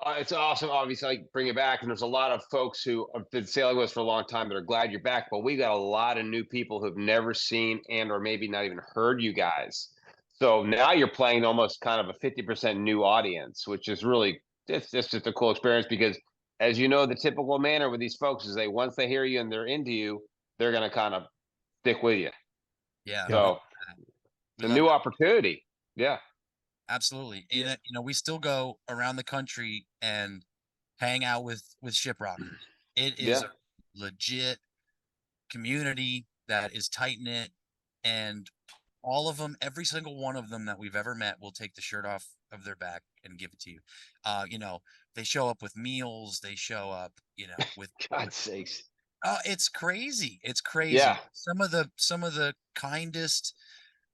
S2: awesome, obviously, like bring it back, and there's a lot of folks who have been sailing with us for a long time that are glad you're back. But we got a lot of new people who've never seen and or maybe not even heard you guys. So now you're playing almost kind of a 50% new audience, which is really it's just a cool experience because, as you know, the typical manner with these folks is once they hear you and they're into you, they're gonna kind of stick with you.
S4: Yeah.
S2: So
S4: we
S2: it's a
S4: love
S2: new
S4: that.
S2: opportunity. Yeah.
S4: Absolutely.
S3: Yeah.
S4: And, you know, we still go around the country and hang out with Shiprockers. It is
S2: Yeah.
S4: a legit community that is tight knit, and all of them, every single one of them that we've ever met will take the shirt off of their back and give it to you. You know, they show up with meals, they show up, you know, with
S2: God's sakes.
S4: it's crazy. It's crazy.
S2: Yeah.
S4: Some of the kindest,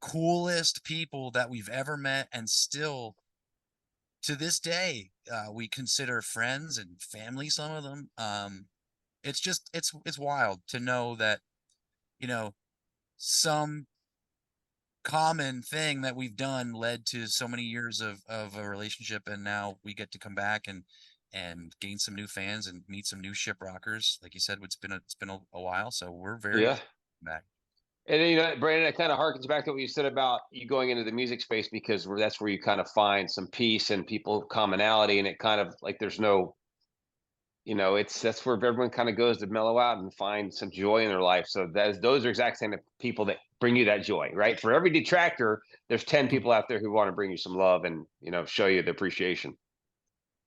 S4: coolest people that we've ever met, and still to this day we consider friends and family, some of them. It's just it's wild to know that, you know, some common thing that we've done led to so many years of a relationship, and now we get to come back and gain some new fans and meet some new shiprockers. Like you said, it's been a while, so we're very
S2: Yeah.
S4: back.
S2: And then, you know, Brandon, it kind of harkens back to what you said about you going into the music space because that's where you kind of find some peace and people commonality, and it kind of like there's no, you know, that's where everyone kind of goes to mellow out and find some joy in their life. So those are exact same people that bring you that joy, right? For every detractor, there's 10 people out there who want to bring you some love and show you the appreciation.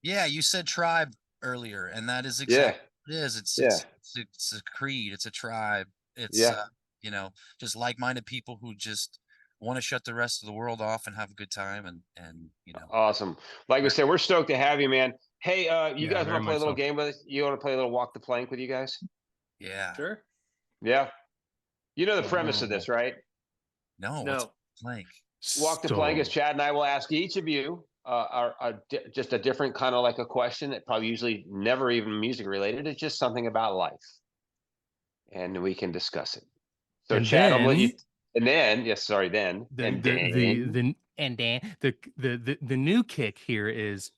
S4: Yeah, you said tribe earlier, and that is
S2: Yeah.
S4: exactly what it is.
S2: Yeah.
S4: It's a creed, it's a tribe. It's
S2: Yeah.
S4: you know, just like-minded people who just want to shut the rest of the world off and have a good time, and you know.
S2: Awesome. Like we said, we're stoked to have you, man. Hey, you
S1: Yeah,
S2: guys
S1: very
S2: want to play a
S1: much
S2: little
S1: so.
S2: game with us? You want to play a little walk the plank with you guys?
S4: Yeah.
S3: Sure.
S2: Yeah. You know the premise of this, right?
S4: No,
S3: No.
S4: what's plank?
S2: Walk the plank is
S1: So-
S2: Chad and I will ask each of you just a different kind of like a question that probably usually never even music related. It's just something about life, and we can discuss it. So
S1: And
S2: Chad, I'm gonna let you.
S1: then-
S2: And then, yes, sorry, then
S1: the
S2: and
S1: the new kick here is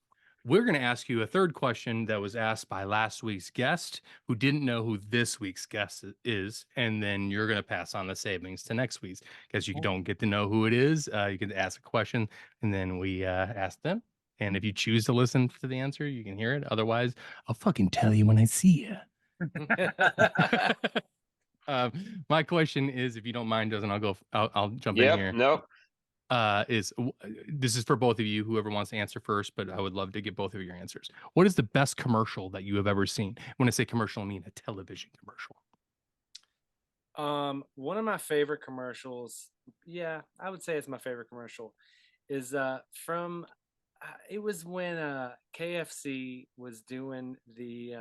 S1: we're going to ask you a third question that was asked by last week's guest who didn't know who this week's guest is, and then you're going to pass on the savings to next week's because you
S4: Cool.
S1: don't get to know who it is. You can ask a question and then we ask them, and if you choose to listen to the answer, you can hear it. Otherwise, I'll fucking tell you when I see you. My question is, if you don't mind, Justin, I'll jump in here.
S2: Nope.
S1: This is for both of you, whoever wants to answer first, but I would love to get both of your answers. What is the best commercial that you have ever seen? When I say commercial, I mean a television commercial.
S3: One of my favorite commercials, yeah, I would say it's my favorite commercial, is from it was when KFC was doing the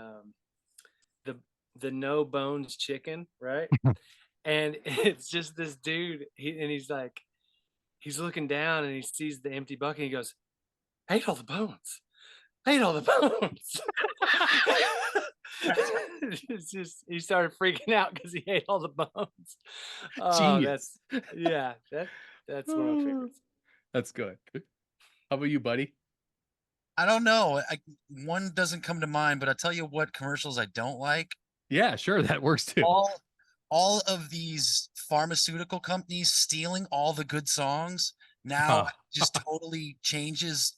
S3: no bones chicken, right? And it's just this dude, he's like, he's looking down and he sees the empty bucket. And he goes, "I ate all the bones. I ate all the bones." It's just he started freaking out because he ate all the bones. Oh,
S1: Genius.
S3: that's one of my favorites.
S1: That's good. How about you, buddy?
S4: I don't know. One doesn't come to mind, but I'll tell you what commercials I don't like.
S1: Yeah, sure, that works too.
S4: All of these pharmaceutical companies stealing all the good songs now just totally changes,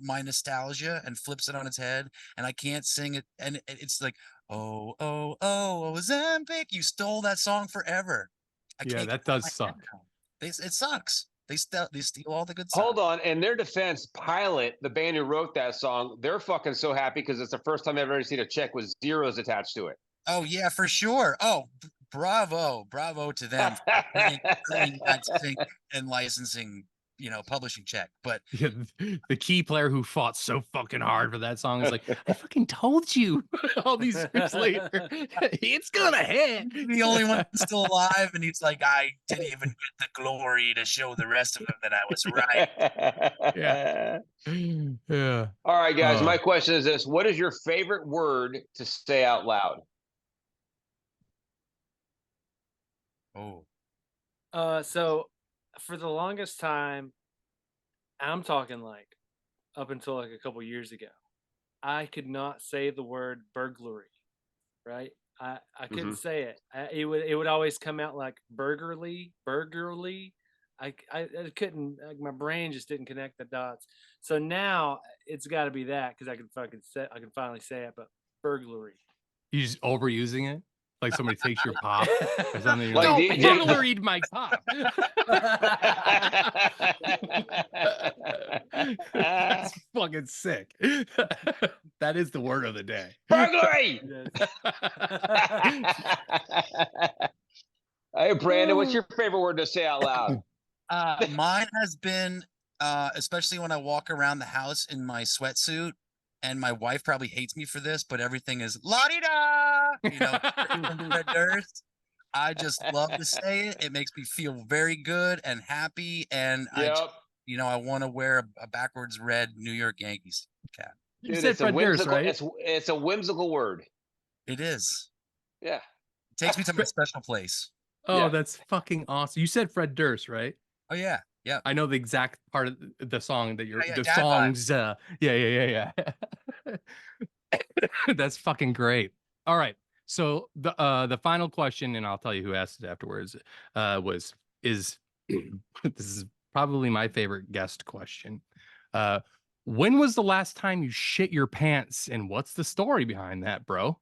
S4: my nostalgia and flips it on its head, and I can't sing it. And it's like, oh, Ozempic, you stole that song forever.
S1: Yeah, that does suck.
S4: It sucks. They steal all the good songs.
S2: Hold on. In their defense, Pilot, the band who wrote that song, they're fucking so happy because it's the first time I've ever seen a check with zeros attached to it.
S4: Oh yeah, for sure. Oh, bravo to them for earning that sync and licensing, publishing check. But
S1: Yeah, the key player who fought so fucking hard for that song is like, I fucking told you all these years later, it's gonna hit.
S4: the only one still alive, and he's like, I didn't even get the glory to show the rest of them that I was right.
S1: Yeah. Yeah.
S2: All right, guys. My question is this: what is your favorite word to say out loud?
S3: So for the longest time, I'm talking like up until like a couple years ago, I could not say the word burglary, right? I couldn't say it. It would always come out like burgerly. I couldn't, like, my brain just didn't connect the dots. So now it's got to be that, because I can finally say it. But burglary.
S1: You just overusing it? Like somebody takes your pop or something. You're
S2: Like
S1: like, no, burglaried my pop. That's fucking sick. That is the word of the day.
S2: Burglary! Hey, Brandon, what's your favorite word to say out loud?
S4: Mine has been, especially when I walk around the house in my sweatsuit, and my wife probably hates me for this, but everything is la-di-da, from Red Durst. I just love to say it. It makes me feel very good and happy, and I want to wear a backwards red New York Yankees cap.
S1: You said Fred Durst, right?
S2: It's a whimsical word.
S4: It is.
S2: Yeah.
S4: It takes me to my special place.
S1: Oh, that's fucking awesome. You said Fred Durst, right?
S4: Oh yeah. Yeah.
S1: I know the exact part of the song that you're the
S4: Dad
S1: songs. Yeah. That's fucking great. All right. So the final question, and I'll tell you who asked it afterwards, is this is probably my favorite guest question. When was the last time you shit your pants, and what's the story behind that, bro?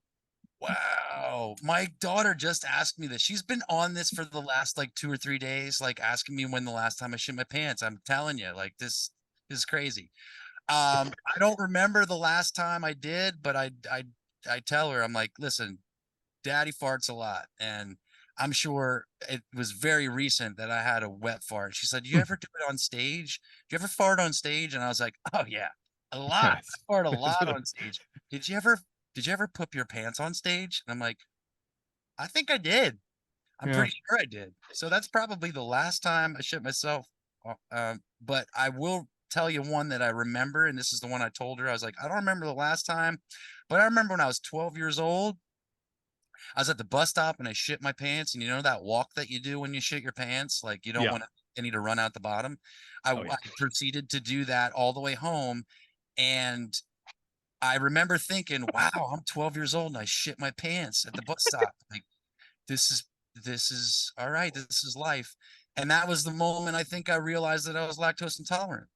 S4: Wow. My daughter just asked me this. She's been on this for the last like 2 or 3 days, like asking me when the last time I shit my pants. I'm telling you, like this is crazy. I don't remember the last time I did, but I tell her, I'm like, listen, daddy farts a lot, and I'm sure it was very recent that I had a wet fart. She said, "Do you ever do it on stage? Do you ever fart on stage?" And I was like, "Oh yeah, a lot. I fart a lot on stage. Did you ever poop your pants on stage?" And I'm like, "I think I did. I'm pretty sure I did." So that's probably the last time I shit myself. But I will tell you one that I remember, and this is the one I told her. I was like, I don't remember the last time, but I remember when I was 12 years old. I was at the bus stop and I shit my pants, and you know that walk that you do when you shit your pants, like you don't want any to run out the bottom. I proceeded to do that all the way home, and I remember thinking, wow, I'm 12 years old and I shit my pants at the bus stop. Like, this is all right. This is life. And that was the moment I think I realized that I was lactose intolerant.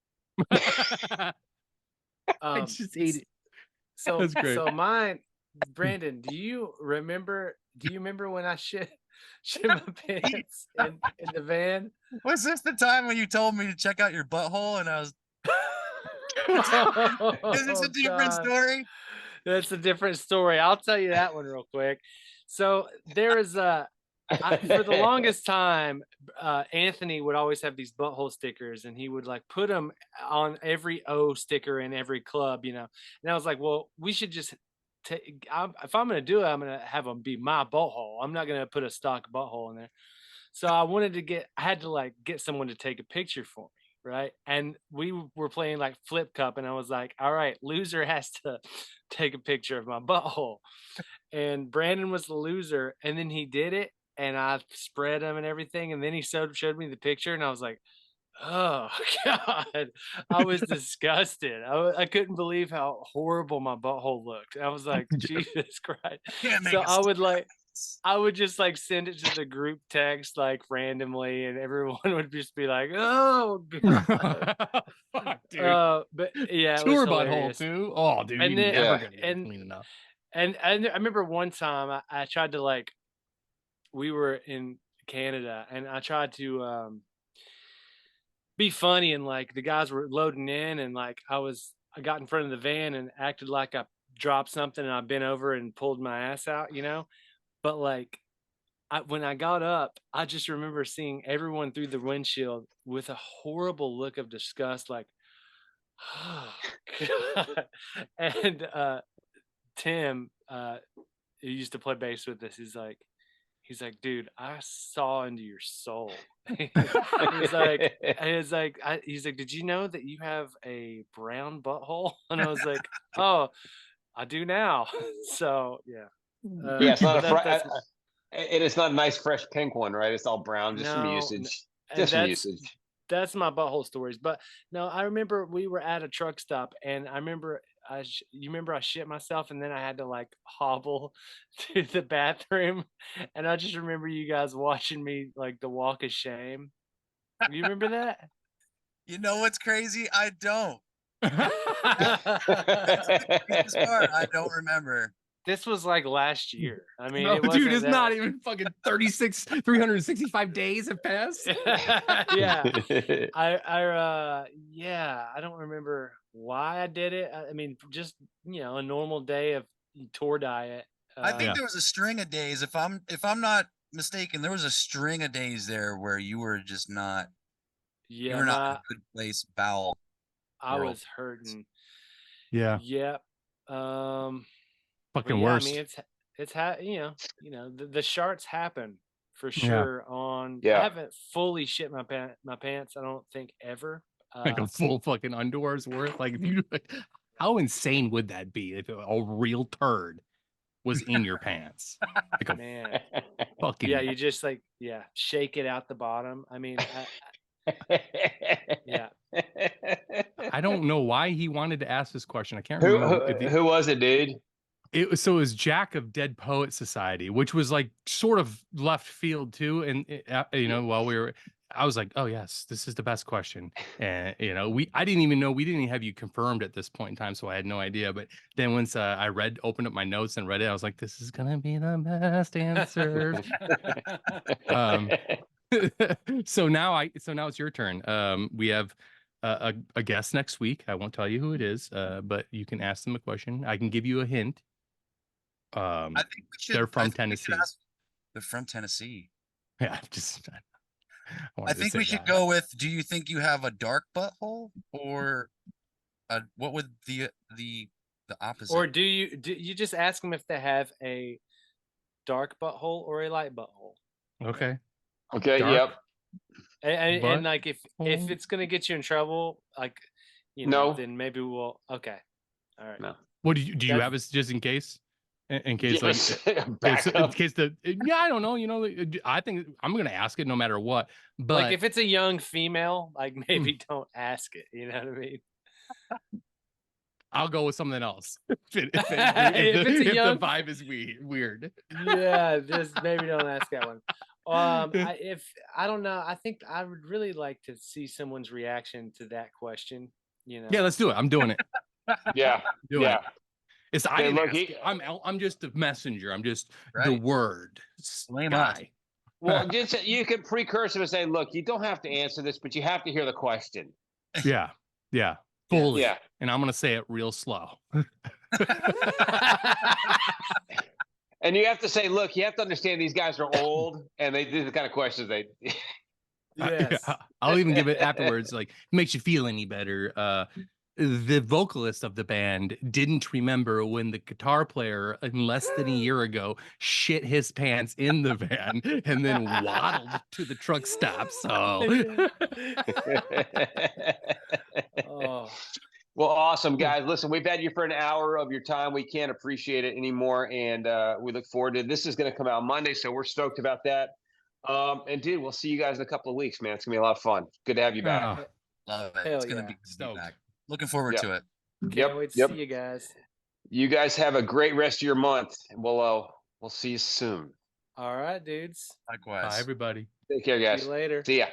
S1: I just hate it.
S3: So
S1: That's great.
S3: So mine, Brandon, do you remember when I shit my pants in the van?
S4: Was this the time when you told me to check out your butthole and I was is this a different story?
S3: That's a different story. I'll tell you that one real quick. So there is for the longest time, Anthony would always have these butthole stickers, and he would like put them on every O sticker in every club, And I was like, well, we should just if I'm going to do it, I'm going to have them be my butthole. I'm not going to put a stock butthole in there. So I had to like get someone to take a picture for me, right? And we were playing like Flip Cup, and I was like, all right, loser has to take a picture of my butthole. And Brandon was the loser, and then he did it, and I spread him and everything, and then he showed me the picture, and I was like, oh God, I was disgusted. I couldn't believe how horrible my butthole looked. I was like, Jesus Christ.
S4: Can't make
S3: So
S4: a
S3: I would
S4: stick out
S3: like,
S4: of this.
S3: I would just like send it to the group text like randomly, and everyone would just be like, "Oh God."
S1: Fuck, dude.
S3: But yeah, it was
S1: Tour butthole
S3: hilarious.
S1: too. Oh, dude,
S3: And
S1: you
S3: then
S1: never
S2: Yeah.
S1: gonna get it clean enough.
S3: and I remember one time I tried to like, we were in Canada, and I tried to be funny, and like the guys were loading in, and like I got in front of the van and acted like I dropped something, and I bent over and pulled my ass out, you know. But like when I got up, I just remember seeing everyone through the windshield with a horrible look of disgust, like, oh God. And Tim, who used to play bass with us, he's like, dude, I saw into your soul. he's like, he's like, did you know that you have a brown butthole? And I was like, oh, I do now. So yeah.
S2: Yeah, it's not a
S3: that's
S2: and it's not a nice fresh pink one, right? It's all brown just from
S3: No,
S2: usage.
S3: and
S2: Just from usage.
S3: that's my butthole stories. But no, I remember we were at a truck stop, and I remember you remember I shit myself, and then I had to like hobble to the bathroom, and I just remember you guys watching me like the walk of shame. You remember that?
S4: You know what's crazy? I don't. That's the craziest part. I don't remember.
S3: This was like last year. I mean,
S1: No,
S3: it
S1: dude,
S3: wasn't
S1: it's
S3: that...
S1: not even fucking 365 days have passed.
S3: Yeah. I don't remember why I did it. I mean, just, you know, a normal day of tour diet.
S4: I think
S1: Yeah.
S4: there was a string of days. If I'm not mistaken, there was a string of days there where you were just not. You
S3: Yeah,
S4: were not in a good place, bowel.
S3: I
S4: world.
S3: was hurting.
S1: Yeah,
S3: Yep. But
S1: fucking
S3: yeah,
S1: worst.
S3: I mean, it's you know, the sharts happen for
S1: Yeah.
S3: sure. I
S2: Yeah.
S3: haven't fully shit my pants. I don't think ever.
S1: Like a full fucking underwear's worth. Like, if you, how insane would that be if a real turd was in your pants? Like a
S3: Man.
S1: fucking
S3: Yeah, you just like shake it out the bottom. I mean, yeah.
S1: I don't know why he wanted to ask this question. I can't remember.
S2: Who was it, dude?
S1: It was Jack of Dead Poet Society, which was like sort of left field too. And you know, while I was like, oh yes, this is the best question. And you know, I didn't even know, we didn't even have you confirmed at this point in time, so I had no idea. But then once I opened up my notes and read it, I was like, this is gonna be the best answer. So now it's your turn. We have a guest next week. I won't tell you who it is, but you can ask them a question. I can give you a hint.
S4: I think we should.
S1: They're
S4: I
S1: from
S4: think we should
S1: Tennessee.
S4: they're from Tennessee.
S1: Yeah, just
S4: I think we should go with. Do you think you have a dark butthole, or what would the opposite?
S3: Or do you just ask them if they have a dark butthole or a light butthole?
S1: Okay.
S2: Okay.
S1: Dark
S3: Yep. And like if
S1: butthole?
S3: it's gonna get you in trouble, like, you know,
S2: No.
S3: then maybe we'll. Okay. All right.
S2: No.
S1: What do you
S3: That's-
S1: have us just in case? In case
S2: Yes.
S1: like
S2: Back
S1: in
S2: up.
S1: case I don't know, you know, I think I'm gonna ask it no matter what. But
S3: like if it's a young female, like maybe don't ask it. You know what I mean?
S1: I'll go with something else. If
S3: it's a young-
S1: the vibe is weird.
S3: Yeah, just maybe don't ask that one. I don't know, I think I would really like to see someone's reaction to that question. You know?
S1: Yeah, let's do it. I'm doing it.
S2: Yeah.
S1: Doing
S2: Yeah.
S1: it. It's I
S2: Hey,
S1: didn't
S2: look,
S1: ask
S2: he-
S1: it. I'm just the messenger. I'm just the
S4: Right.
S1: word
S4: Blame us.
S1: guy.
S2: Well, just you could precursor to say, look, you don't have to answer this, but you have to hear the question.
S1: Yeah, fully.
S2: Yeah.
S1: And I'm gonna say it real slow.
S2: And you have to say, look, you have to understand these guys are old and they do the kind of questions they.
S3: Yes.
S1: I'll even give it afterwards. Like, makes you feel any better. the vocalist of the band didn't remember when the guitar player in less than a year ago shit his pants in the van and then waddled to the truck stop. So
S3: Oh,
S2: Well, awesome, guys. Listen, we've had you for an hour of your time. We can't appreciate it anymore. And we look forward to it. This is going to come out Monday, so we're stoked about that. And dude, we'll see you guys in a couple of weeks, man. It's going to be a lot of fun. Good to have you back.
S1: oh,
S4: Love it.
S3: Hell
S4: It's gonna
S3: yeah.
S4: be good to be
S1: Stoked.
S4: back. Looking forward
S2: Yep.
S4: to it.
S3: can't wait to see you guys.
S2: You guys have a great rest of your month. And we'll see you soon.
S3: All right, dudes.
S4: Likewise.
S1: bye everybody.
S2: Take care,
S3: See
S2: guys.
S3: you later.
S2: See ya.